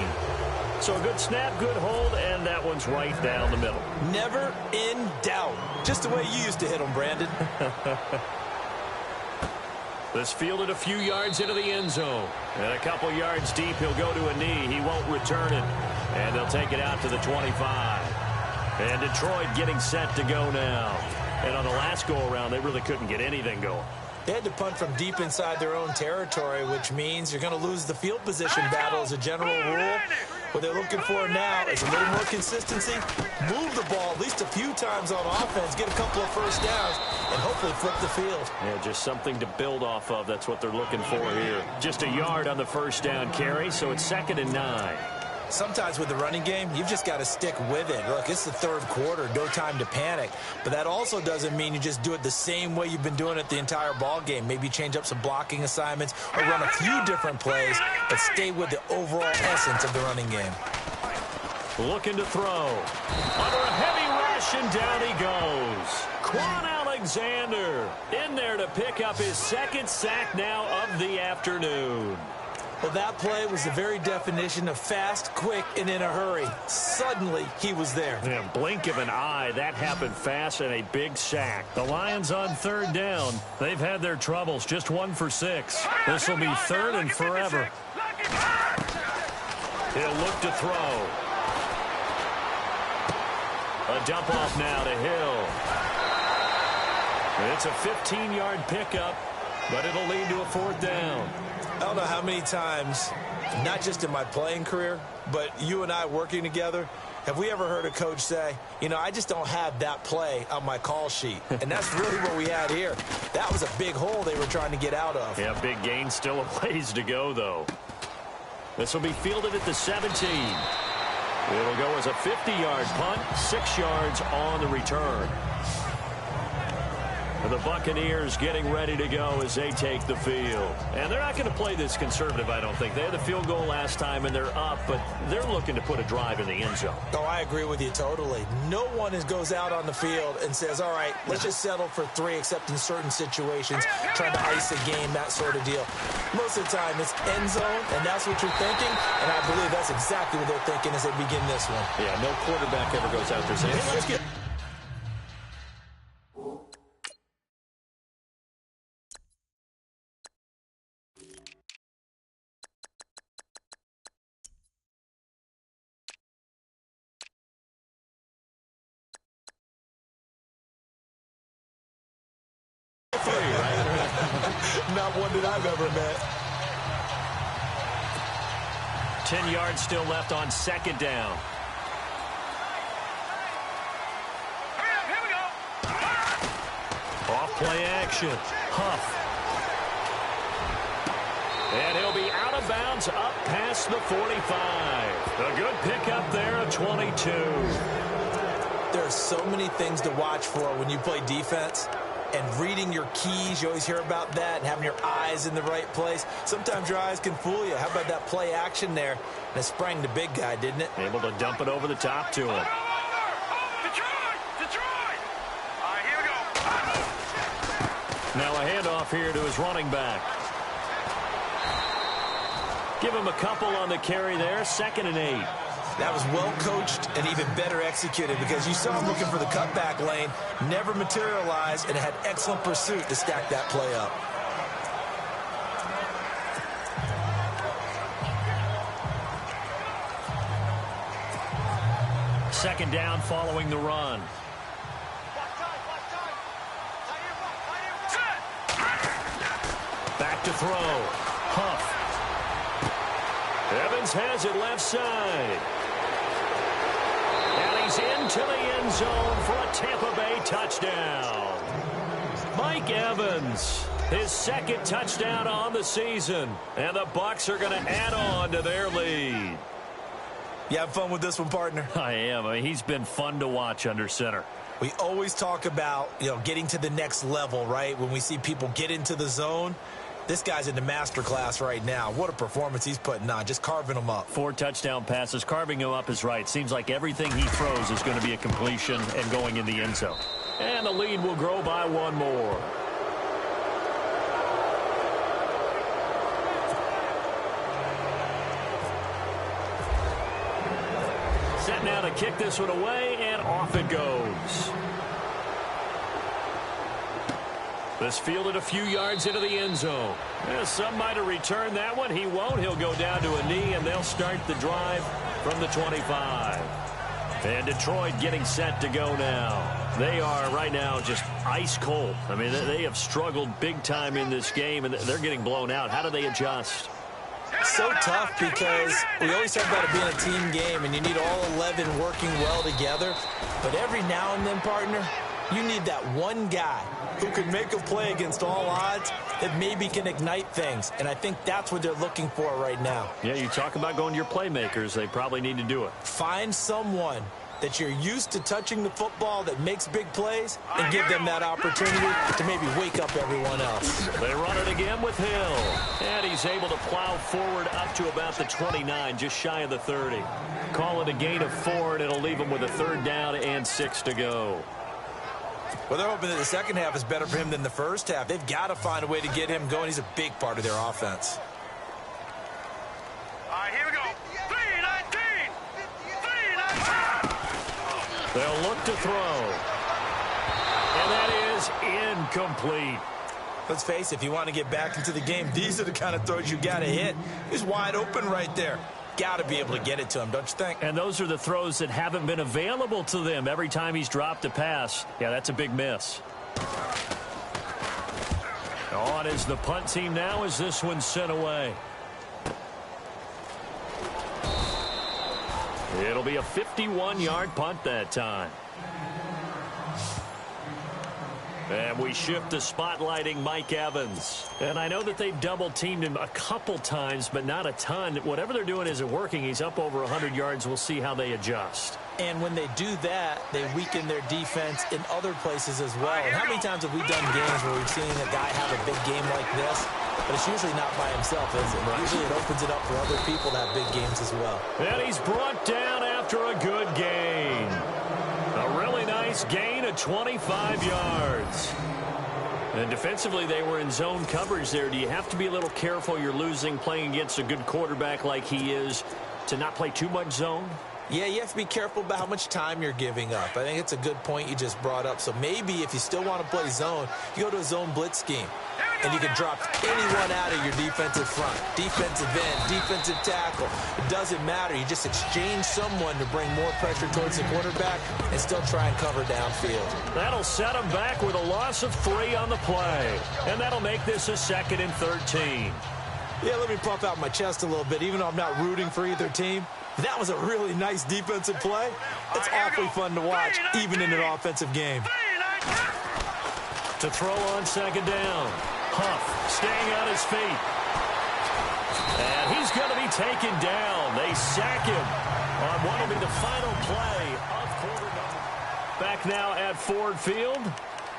B: So a good snap, good hold, and that one's right down the middle.
C: Never in doubt. Just the way you used to hit them, Brandon.
B: This fielded a few yards into the end zone. And a couple yards deep, he'll go to a knee. He won't return it. And they'll take it out to the 25. And Detroit getting set to go now. And on the last go-around, they really couldn't get anything going.
C: They had to punt from deep inside their own territory, which means you're going to lose the field position battle as a general rule. What they're looking for now is a little more consistency, move the ball at least a few times on offense, get a couple of first downs, and hopefully flip the field.
B: Yeah, just something to build off of. That's what they're looking for here. Just a yard on the first down carry, so it's 2nd and 9.
C: Sometimes with the running game, you've just got to stick with it. Look, it's the third quarter, no time to panic. But that also doesn't mean you just do it the same way you've been doing it the entire ball game. Maybe change up some blocking assignments or run a few different plays, but stay with the overall essence of the running game.
B: Looking to throw. Under a heavy rush, and down he goes. Quan Alexander in there to pick up his second sack now of the afternoon.
C: Well, that play was the very definition of fast, quick, and in a hurry. Suddenly, he was there.
B: Yeah, blink of an eye. That happened fast and a big sack. The Lions on third down. They've had their troubles. Just 1 for 6. This will be third and forever. He'll look to throw. A dump off now to Hill. It's a 15-yard pickup, but it'll lead to a fourth down.
C: I don't know how many times, not just in my playing career, but you and I working together, have we ever heard a coach say, you know, I just don't have that play on my call sheet. And that's really what we had here. That was a big hole they were trying to get out of.
B: Yeah, big gain, still a ways to go, though. This will be fielded at the 17. It'll go as a 50-yard punt, 6 yards on the return. The Buccaneers getting ready to go as they take the field. And they're not going to play this conservative, I don't think. They had the field goal last time, and they're up, but they're looking to put a drive in the end zone.
C: Oh, I agree with you totally. No one goes out on the field and says, all right, let's just settle for 3, except in certain situations, trying to ice a game, that sort of deal. Most of the time, it's end zone, and that's what you're thinking, and I believe that's exactly what they're thinking as they begin this one.
B: Yeah, no quarterback ever goes out there saying, hey, let's get...
C: Not one that I've ever met.
B: 10 yards still left on second down.
D: Here we go.
B: Off play action. Huff. And he'll be out of bounds up past the 45. A good pickup there of 22.
C: There are so many things to watch for when you play defense. And reading your keys, you always hear about that, and having your eyes in the right place. Sometimes your eyes can fool you. How about that play action there? And it sprang the big guy, didn't it?
B: Able to dump it over the top to him.
D: Detroit! All right, here we go.
B: Now a handoff here to his running back. Give him a couple on the carry there, 2nd and 8.
C: That was well coached and even better executed because you saw him looking for the cutback lane, never materialized, and had excellent pursuit to stack that play up.
B: Second down following the run. Back to throw. Huff. Evans has it left side. And he's into the end zone for a Tampa Bay touchdown. Mike Evans, his 2nd touchdown on the season. And the Bucs are going to add on to their lead.
C: You have fun with this one, partner?
B: I am. I mean, he's been fun to watch under center.
C: We always talk about, getting to the next level, right? When we see people get into the zone. This guy's in the master class right now. What a performance he's putting on, just carving them up.
B: 4 touchdown passes. Carving him up is right. Seems like everything he throws is going to be a completion and going in the end zone. And the lead will grow by 1 more. Set now to kick this one away, and off it goes. This fielded a few yards into the end zone. Some might have returned that one. He won't. He'll go down to a knee, and they'll start the drive from the 25. And Detroit getting set to go now. They are right now just ice cold. I mean, they have struggled big time in this game, and they're getting blown out. How do they adjust?
C: So tough because we always talk about it being a team game, and you need all 11 working well together. But every now and then, partner, you need that one guy who can make a play against all odds that maybe can ignite things. And I think that's what they're looking for right now.
B: Yeah, you talk about going to your playmakers. They probably need to do it.
C: Find someone that you're used to touching the football that makes big plays and give them that opportunity to maybe wake up everyone else.
B: They run it again with Hill. And he's able to plow forward up to about the 29, just shy of the 30. Call it a gain of 4, and it'll leave him with a 3rd down and 6 to go.
C: Well, they're hoping that the second half is better for him than the first half. They've got to find a way to get him going. He's a big part of their offense.
D: All right, here we go. 3-19.
B: They'll look to throw. And that is incomplete.
C: Let's face it, if you want to get back into the game, these are the kind of throws you got to hit. He's wide open right there. Got to be able to get it to him, don't you think?
B: And those are the throws that haven't been available to them every time he's dropped a pass. Yeah, that's a big miss. On is the punt team now as this one's sent away. It'll be a 51-yard punt that time. And we shift to spotlighting Mike Evans. And I know that they've double-teamed him a couple times, but not a ton. Whatever they're doing isn't working. He's up over 100 yards. We'll see how they adjust.
C: And when they do that, they weaken their defense in other places as well. And how many times have we done games where we've seen a guy have a big game like this? But it's usually not by himself, is it? Right. Usually it opens it up for other people to have big games as well.
B: And he's brought down after a good gain. A really nice gain of 25 yards. And defensively, they were in zone coverage there. Do you have to be a little careful? You're losing playing against a good quarterback like he is to not play too much zone?
C: Yeah, you have to be careful about how much time you're giving up. I think it's a good point you just brought up. So maybe if you still want to play zone, you go to a zone blitz scheme. And you can drop anyone out of your defensive front. Defensive end, defensive tackle. It doesn't matter. You just exchange someone to bring more pressure towards the quarterback and still try and cover downfield.
B: That'll set him back with a loss of 3 on the play. And that'll make this a 2nd and 13.
C: Yeah, let me puff out my chest a little bit, even though I'm not rooting for either team. That was a really nice defensive play. It's awfully fun to watch, even in an offensive game.
B: To throw on 2nd down. Huff staying on his feet. And he's going to be taken down. They sack him on what will be the final play of quarter number. now at Ford Field.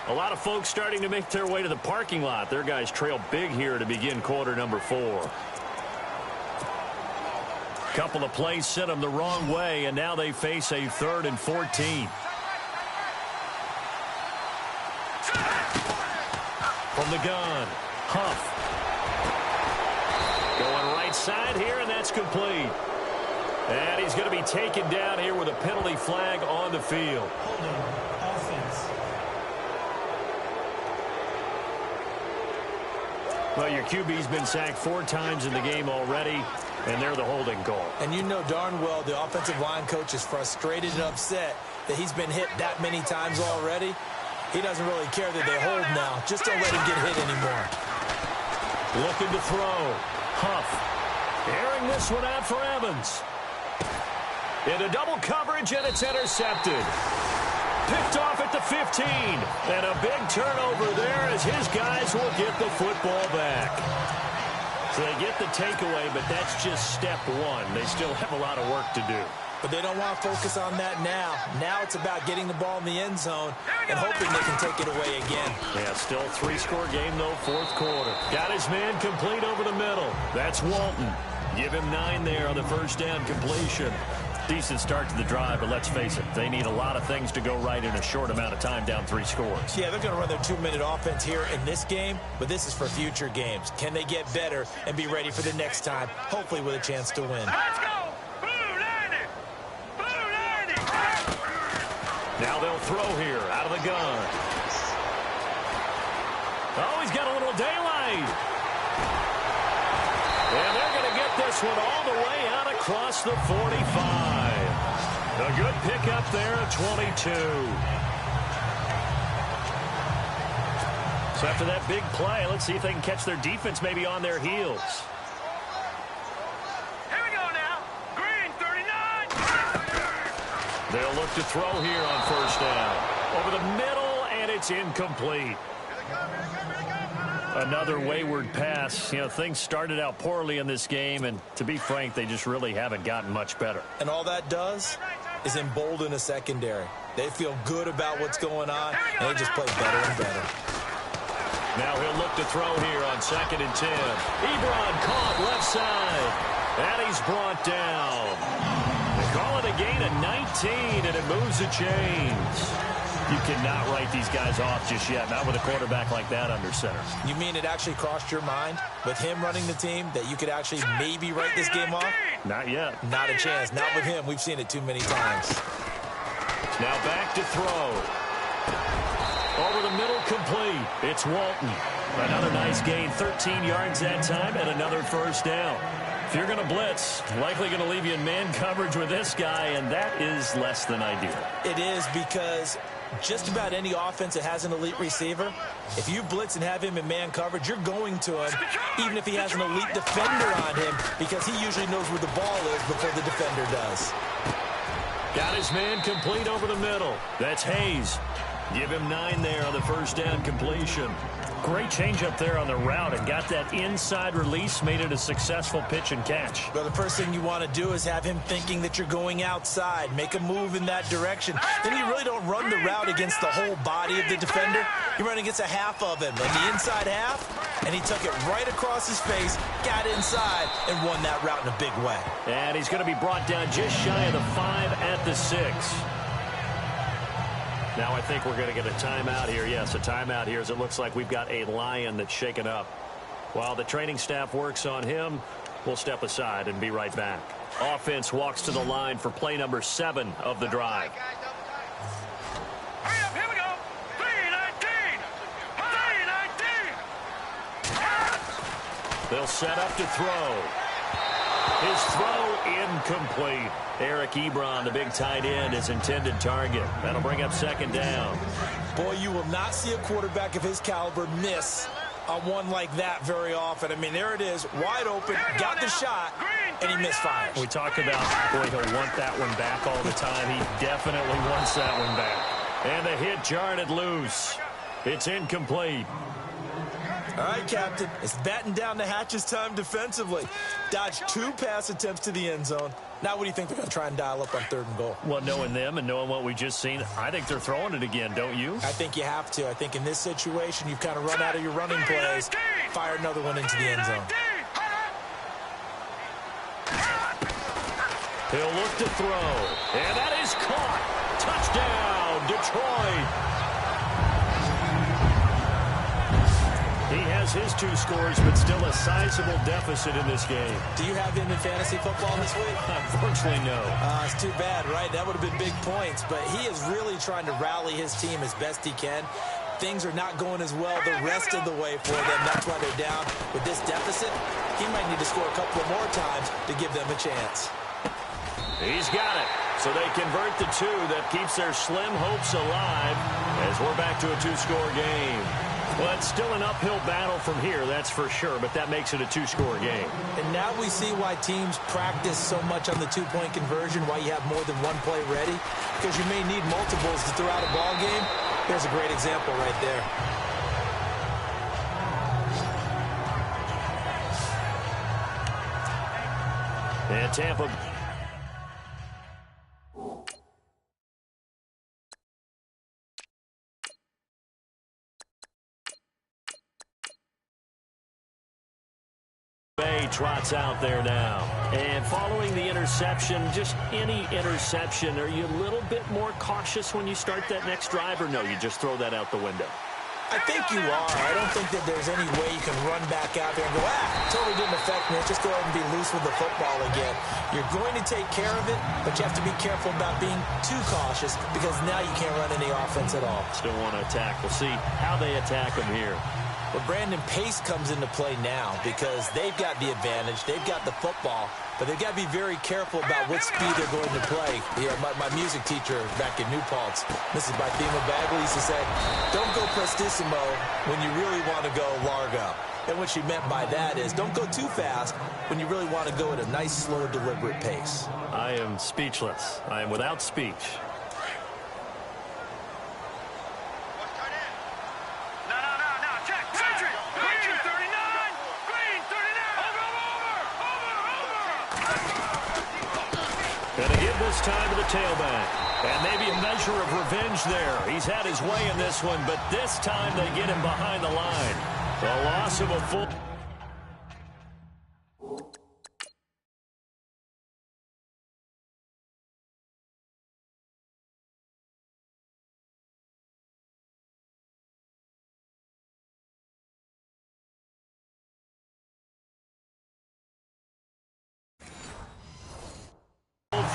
B: A lot of folks starting to make their way to the parking lot. Their guys trail big here to begin quarter number 4. Couple of plays sent them the wrong way, and now they face a 3rd and 14. From the gun, Huff. Going right side here, and that's complete. And he's going to be taken down here with a penalty flag on the field. Well, your QB's been sacked 4 times in the game already, and they're the holding call. And you know darn well the offensive line coach is frustrated and upset that he's been hit that many times already. He doesn't really care that they hold now. Just don't let him get hit anymore. Looking to throw. Huff. Airing this one out for Evans. Into double coverage, and it's intercepted. Picked off at the 15. And a big turnover there as his guys will get the football back. So they get the takeaway, but that's just step 1. They still have a lot of work to do. But they don't want to focus on that now. Now it's about getting the ball in the end zone and hoping they can take it away again. Yeah, still 3-score game, though, 4th quarter. Got his man complete over the middle. That's Walton. Give him 9 there on the first down completion. Decent start to the drive, but let's face it, they need a lot of things to go right in a short amount of time, down 3 scores. Yeah, they're going to run their 2-minute offense here in this game, but this is for future games. Can they get better and be ready for the next time, hopefully with a chance to win?
D: Let's go!
B: Now they'll throw here out of the gun. Oh, he's got a little daylight. And they're going to get this one all the way out across the 45. A good pickup there at 22. So after that big play, let's see if they can catch their defense maybe on their heels. They'll look to throw here on first down. Over the middle, and it's incomplete. Another wayward pass. You know, things started out poorly in this game, and to be frank, they just really haven't gotten much better. And all that does is embolden a secondary. They feel good about what's going on, and they just play better and better. Now he'll look to throw here on 2nd and 10. Ebron caught left side, and he's brought down. Call it a gain of 19, and it moves the chains. You cannot write these guys off just yet, not with a quarterback like that under center. You mean it actually crossed your mind with him running the team that you could actually maybe write this game off? Not yet. Not a chance. Not with him. We've seen it too many times. Now back to throw. Over the middle, complete. It's Walton. Another nice gain, 13 yards that time, and another first down. If you're going to blitz, likely going to leave you in man coverage with this guy, and that is less than ideal. It is, because just about any offense that has an elite receiver, if you blitz and have him in man coverage, you're going to him, even if he has an elite defender on him, because he usually knows where the ball is before the defender does. Got his man complete over the middle. That's Hayes. Give him 9 there on the first down completion. Great change up there on the route and got that inside release, made it a successful pitch and catch. Well, the first thing you want to do is have him thinking that you're going outside, make a move in that direction. Then you really don't run the route against the whole body of the defender. You run against a half of him, and the inside half, and he took it right across his face, got inside, and won that route in a big way. And he's going to be brought down just shy of the 5 at the 6. Now I think we're going to get a timeout here. Yes, a timeout here, as it looks like we've got a Lion that's shaken up. While the training staff works on him, we'll step aside and be right back. Offense walks to the line for play number 7 of the drive.
D: Hurry up, here we go. 3-19. 3-19.
B: They'll set up to throw. His throw incomplete. Eric Ebron, the big tight end, his intended target. That'll bring up 2nd down. Boy, you will not see a quarterback of his caliber miss on one like that very often. I mean, there it is, wide open, got the shot, and he misfires. We talk about, boy, he'll want that one back all the time. He definitely wants that one back. And the hit jarred it loose. It's incomplete. All right, Captain, it's batten down the hatches time defensively. Dodged 2 pass attempts to the end zone,
C: Now what do you think they're going to try and dial up on 3rd and goal?
B: Well, knowing them and knowing what we've just seen, I think they're throwing it again, don't you?
C: I think you have to. I think in this situation, you've kind of run out of your running plays. Fire another one into the end zone.
B: He'll look to throw. And that is caught. Touchdown, Detroit. He has his 2 scores, but still a sizable deficit in this game.
C: Do you have him in fantasy football this week?
B: Unfortunately, no.
C: It's too bad, right? That would have been big points, but he is really trying to rally his team as best he can. Things are not going as well the rest of the way for them. That's why they're down with this deficit. He might need to score a couple of more times to give them a chance.
B: He's got it. So they convert the 2. That keeps their slim hopes alive as we're back to a 2-score game. Well, it's still an uphill battle from here, that's for sure, but that makes it a 2-score game.
C: And now we see why teams practice so much on the 2-point conversion, why you have more than one play ready, because you may need multiples to throw out a ball game. There's a great example right there.
B: And Tampa... trots out there now. And following the interception, just any interception, are you a little bit more cautious when you start that next drive, or no, you just throw that out the window?
C: I think you are. I don't think that there's any way you can run back out there and go, totally didn't affect me. Let's just go ahead and be loose with the football again. You're going to take care of it, but you have to be careful about being too cautious because now you can't run any offense at all.
B: Still want to attack. We'll see how they attack them here.
C: But Brandon, pace comes into play now because they've got the advantage. They've got the football, but they've got to be very careful about what speed they're going to play. You know, my music teacher back in New Paltz, Mrs. Bythema Bagley, used to say, don't go prestissimo when you really want to go largo. And what she meant by that is don't go too fast when you really want to go at a nice, slow, deliberate pace.
B: I am speechless. I am without speech. Going to give this time to the tailback. And maybe a measure of revenge there. He's had his way in this one, but this time they get him behind the line. The loss of a full...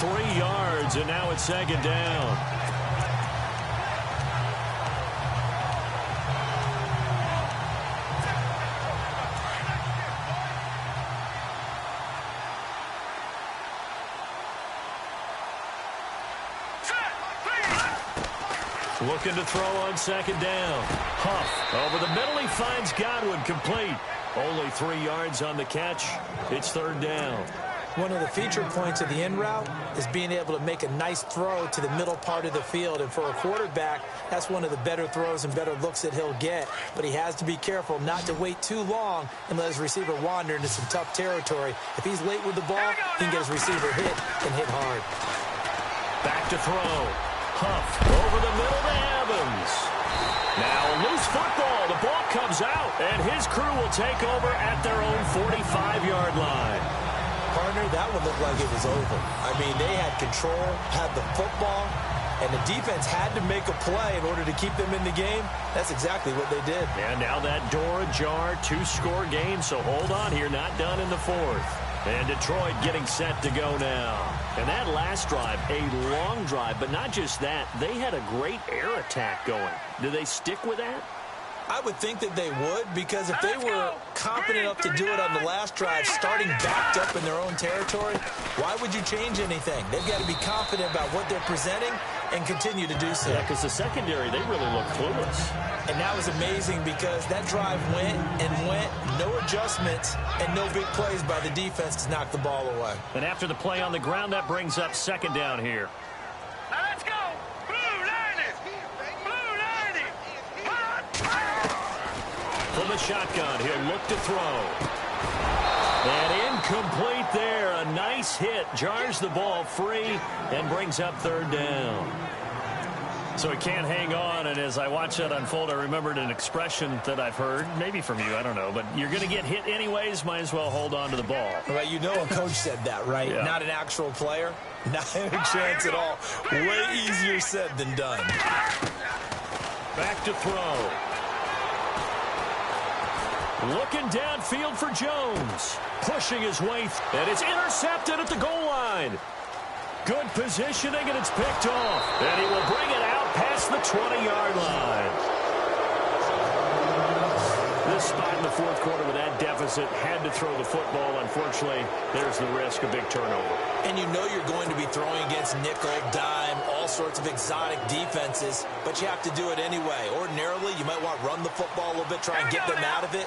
B: ...3 yards, and now it's 2nd down. Looking to throw on 2nd down. Huff over the middle. He finds Godwin complete. Only 3 yards on the catch. It's 3rd down.
C: One of the feature points of the in route is being able to make a nice throw to the middle part of the field. And for a quarterback, that's one of the better throws and better looks that he'll get. But he has to be careful not to wait too long and let his receiver wander into some tough territory. If he's late with the ball, he can get his receiver hit and hit hard.
B: Back to throw. Huff over the middle to Evans. Now a loose football. The ball comes out, and his crew will take over at their own 45-yard line.
C: Partner, that one looked like it was over. I mean, they had control, had the football, and the defense had to make a play in order to keep them in the game. That's exactly what they did.
B: And now that door ajar, 2-score game, so hold on here, not done in the 4th. And Detroit getting set to go now. And that last drive, a long drive, but not just that, they had a great air attack going. Do they stick with that?
C: I would think that they would, because if they were confident enough to do it on the last drive, starting backed up in their own territory, why would you change anything? They've got to be confident about what they're presenting and continue to do so.
B: Yeah, because the secondary, they really look clueless.
C: And that was amazing because that drive went and went, no adjustments, and no big plays by the defense to knock the ball away.
B: And after the play on the ground, that brings up 2nd down here.
D: Now let's go! Blue 90! Blue 90!
B: From the shotgun, he'll look to throw. And incomplete there. a nice hit, jars the ball free, and brings up third down.
E: So he can't hang on, and as I watch that unfold, I remembered an expression that I've heard, maybe from you, I don't know, but you're going to get hit anyways, might as well hold on to the ball.
C: Right, you know a coach said that, right?
E: Yeah.
C: Not an actual player, not a chance at all. Way easier said than done.
B: Back to throw. Looking downfield for Jones. Pushing his way, and it's intercepted at the goal line. Good positioning, and it's picked off. And he will bring it out past the 20-yard line. This spot in the fourth quarter with that deficit, had to throw the football. Unfortunately, there's the risk of big turnover.
C: And you know you're going to be throwing against nickel, dime, all sorts of exotic defenses, but you have to do it anyway. Ordinarily, you might want to run the football a little bit, try and get them out of it.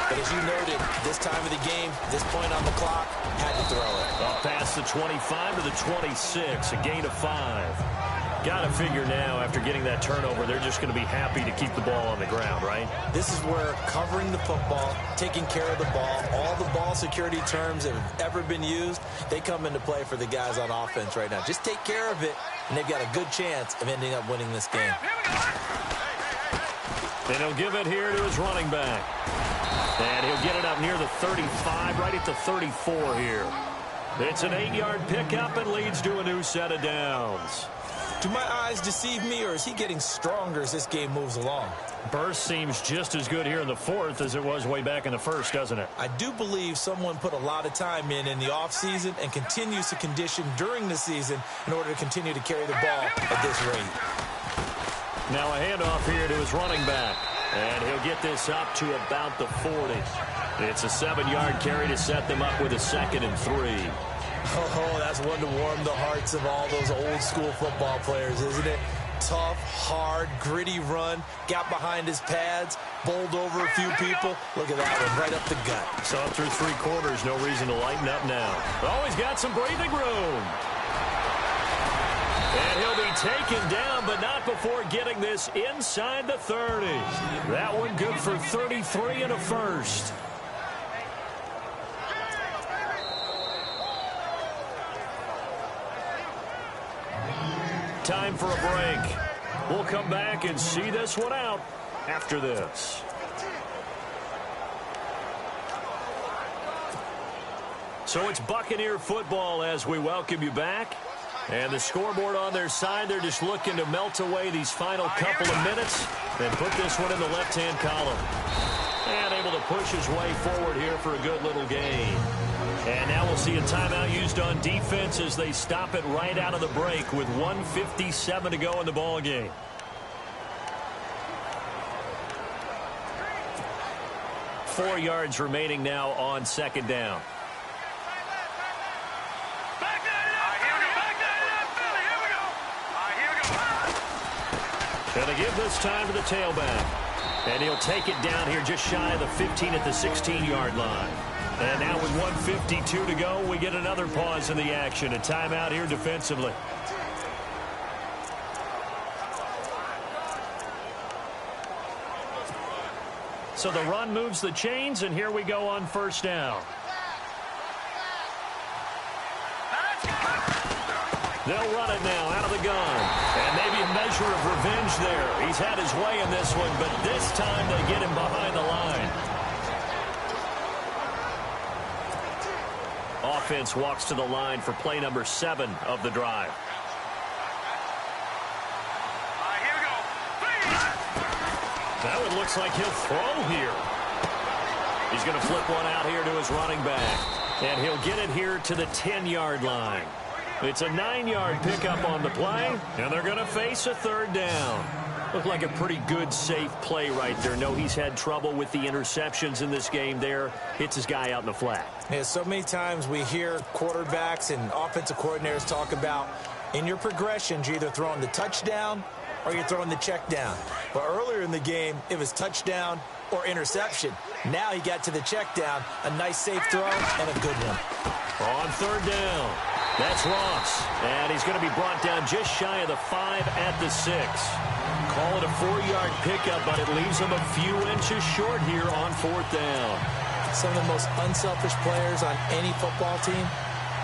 C: But as you noted, this time of the game, this point on the clock, had to throw it.
B: Up past the 25 to the 26, a gain of 5. Got to figure now, after getting that turnover, they're just going to be happy to keep the ball on the ground, right?
C: This is where covering the football, taking care of the ball, all the ball security terms that have ever been used, they come into play for the guys on offense right now. Just take care of it, and they've got a good chance of ending up winning this game.
B: And he'll give it here to his running back. And he'll get it up near the 35, right at the 34 here. It's an 8-yard pickup and leads to a new set of downs.
C: Do my eyes deceive me, or is he getting stronger as this game moves along?
E: Burst seems just as good here in the fourth as it was way back in the first, doesn't it?
C: I do believe someone put a lot of time in the offseason and continues to condition during the season in order to continue to carry the ball at this rate.
B: Now a handoff here to his running back. And he'll get this up to about the 40. It's a 7-yard carry to set them up with a 2nd and 3.
C: Oh, that's one to warm the hearts of all those old-school football players, isn't it? Tough, hard, gritty run, got behind his pads, bowled over a few people. Look at that one, right up the gut.
B: So through 3 quarters, no reason to lighten up now. Always got some breathing room. And he'll be taken down, but not before getting this inside the 30. That one good for 33 and a first. Time for a break. We'll come back and see this one out after this. So it's Buccaneer football as we welcome you back. And the scoreboard on their side, they're just looking to melt away these final couple of minutes and put this one in the left-hand column. And able to push his way forward here for a good little gain. And now we'll see a timeout used on defense as they stop it right out of the break with 1:57 to go in the ball game. Four yards remaining now on 2nd down. Going to give this time to the tailback. And he'll take it down here just shy of the 15 at the 16-yard line. And now with 1:52 to go, we get another pause in the action. A timeout here defensively. So the run moves the chains, and here we go on 1st down. They'll run it now out of the gun. And maybe a measure of revenge there. He's had his way in this one, but this time they get him behind the line. Offense walks to the line for play number 7 of the drive. That one looks like he'll throw here. He's going to flip one out here to his running back. And he'll get it here to the 10-yard line. It's a 9-yard pickup on the play, and they're going to face a 3rd down. Looked like a pretty good, safe play right there. No, he's had trouble with the interceptions in this game there. Hits his guy out in the flat.
C: Yeah, so many times we hear quarterbacks and offensive coordinators talk about in your progressions, you're either throwing the touchdown or you're throwing the check down. But earlier in the game, it was touchdown or interception. Now he got to the check down, a nice safe throw, and a good one.
B: On 3rd down, that's Ross. And he's going to be brought down just shy of the 5 at the 6. Call it a 4-yard pickup, but it leaves him a few inches short here on 4th down.
C: Some of the most unselfish players on any football team,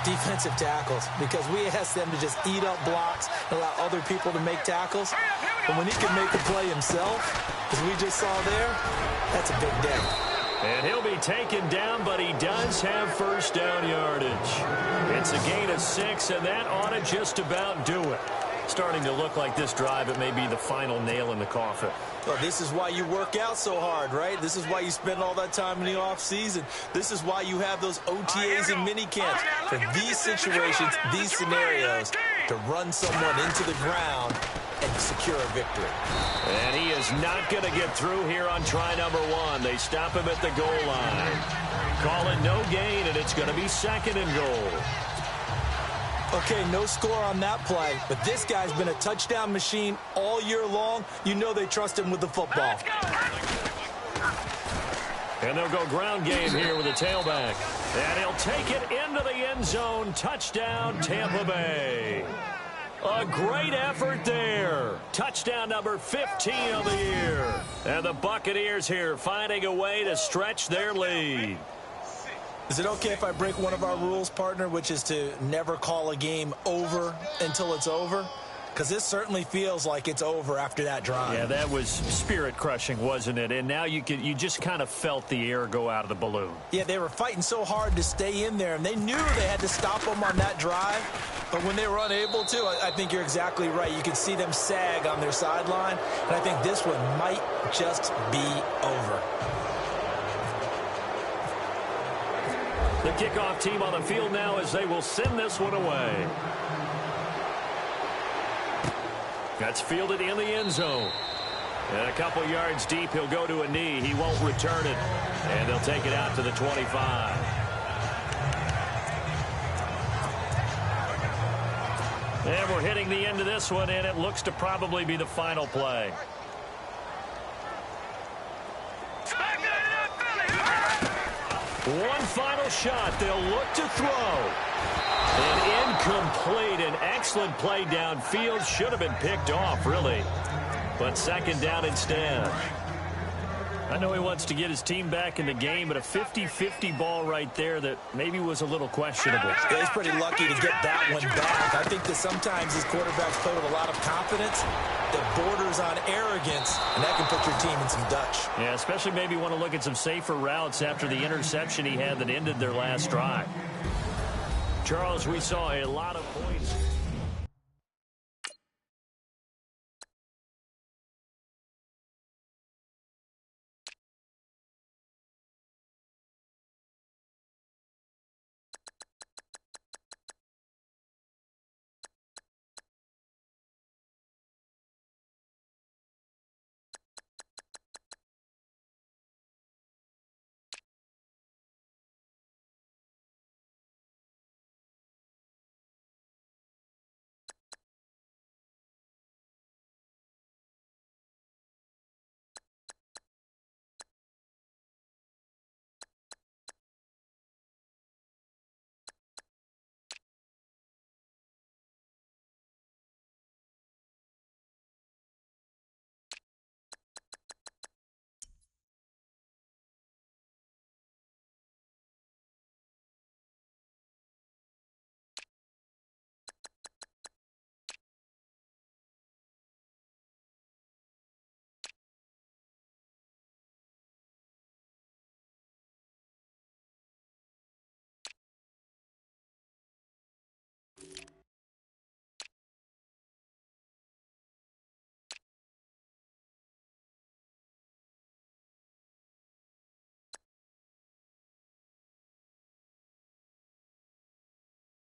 C: Defensive tackles, because we asked them to just eat up blocks and allow other people to make tackles. But when he can make a play himself, as we just saw there, that's a big day.
B: And he'll be taken down, but he does have first down yardage. It's a gain of 6, and that ought to just about do it. Starting to look like this drive, it may be the final nail in the coffin.
C: Well, this is why you work out so hard, right? This is why you spend all that time in the offseason. This is why you have those OTAs and mini camps. For these situations, these scenarios, to run someone into the ground and secure a victory.
B: And he is not going to get through here on try number 1. They stop him at the goal line. Call it no gain, and it's going to be 2nd and goal.
C: Okay, no score on that play, but this guy's been a touchdown machine all year long. You know they trust him with the football.
B: And they'll go ground game here with the tailback. And he'll take it into the end zone. Touchdown, Tampa Bay. A great effort there. Touchdown number 15 of the year. And the Buccaneers here finding a way to stretch their lead.
C: Is it okay if I break one of our rules, partner, which is to never call a game over until it's over? Because this certainly feels like it's over after that drive.
B: Yeah, that was spirit-crushing, wasn't it? And now you just kind of felt the air go out of the balloon.
C: Yeah, they were fighting so hard to stay in there, and they knew they had to stop them on that drive. But when they were unable to, I think you're exactly right. You could see them sag on their sideline, and I think this one might just be over.
B: The kickoff team on the field now as they will send this one away. That's fielded in the end zone. And a couple yards deep, he'll go to a knee. He won't return it. And they'll take it out to the 25. And we're hitting the end of this one, and it looks to probably be the final play. One final shot. They'll look to throw. An incomplete, an excellent play downfield. Should have been picked off, really. But 2nd down instead. I know he wants to get his team back in the game, but a 50-50 ball right there that maybe was a little questionable.
C: Yeah, he's pretty lucky to get that one back. I think that sometimes these quarterbacks play with a lot of confidence that borders on arrogance, and that can put your team in some Dutch.
B: Yeah, especially maybe want to look at some safer routes after the interception he had that ended their last drive. Charles, we saw a lot of points.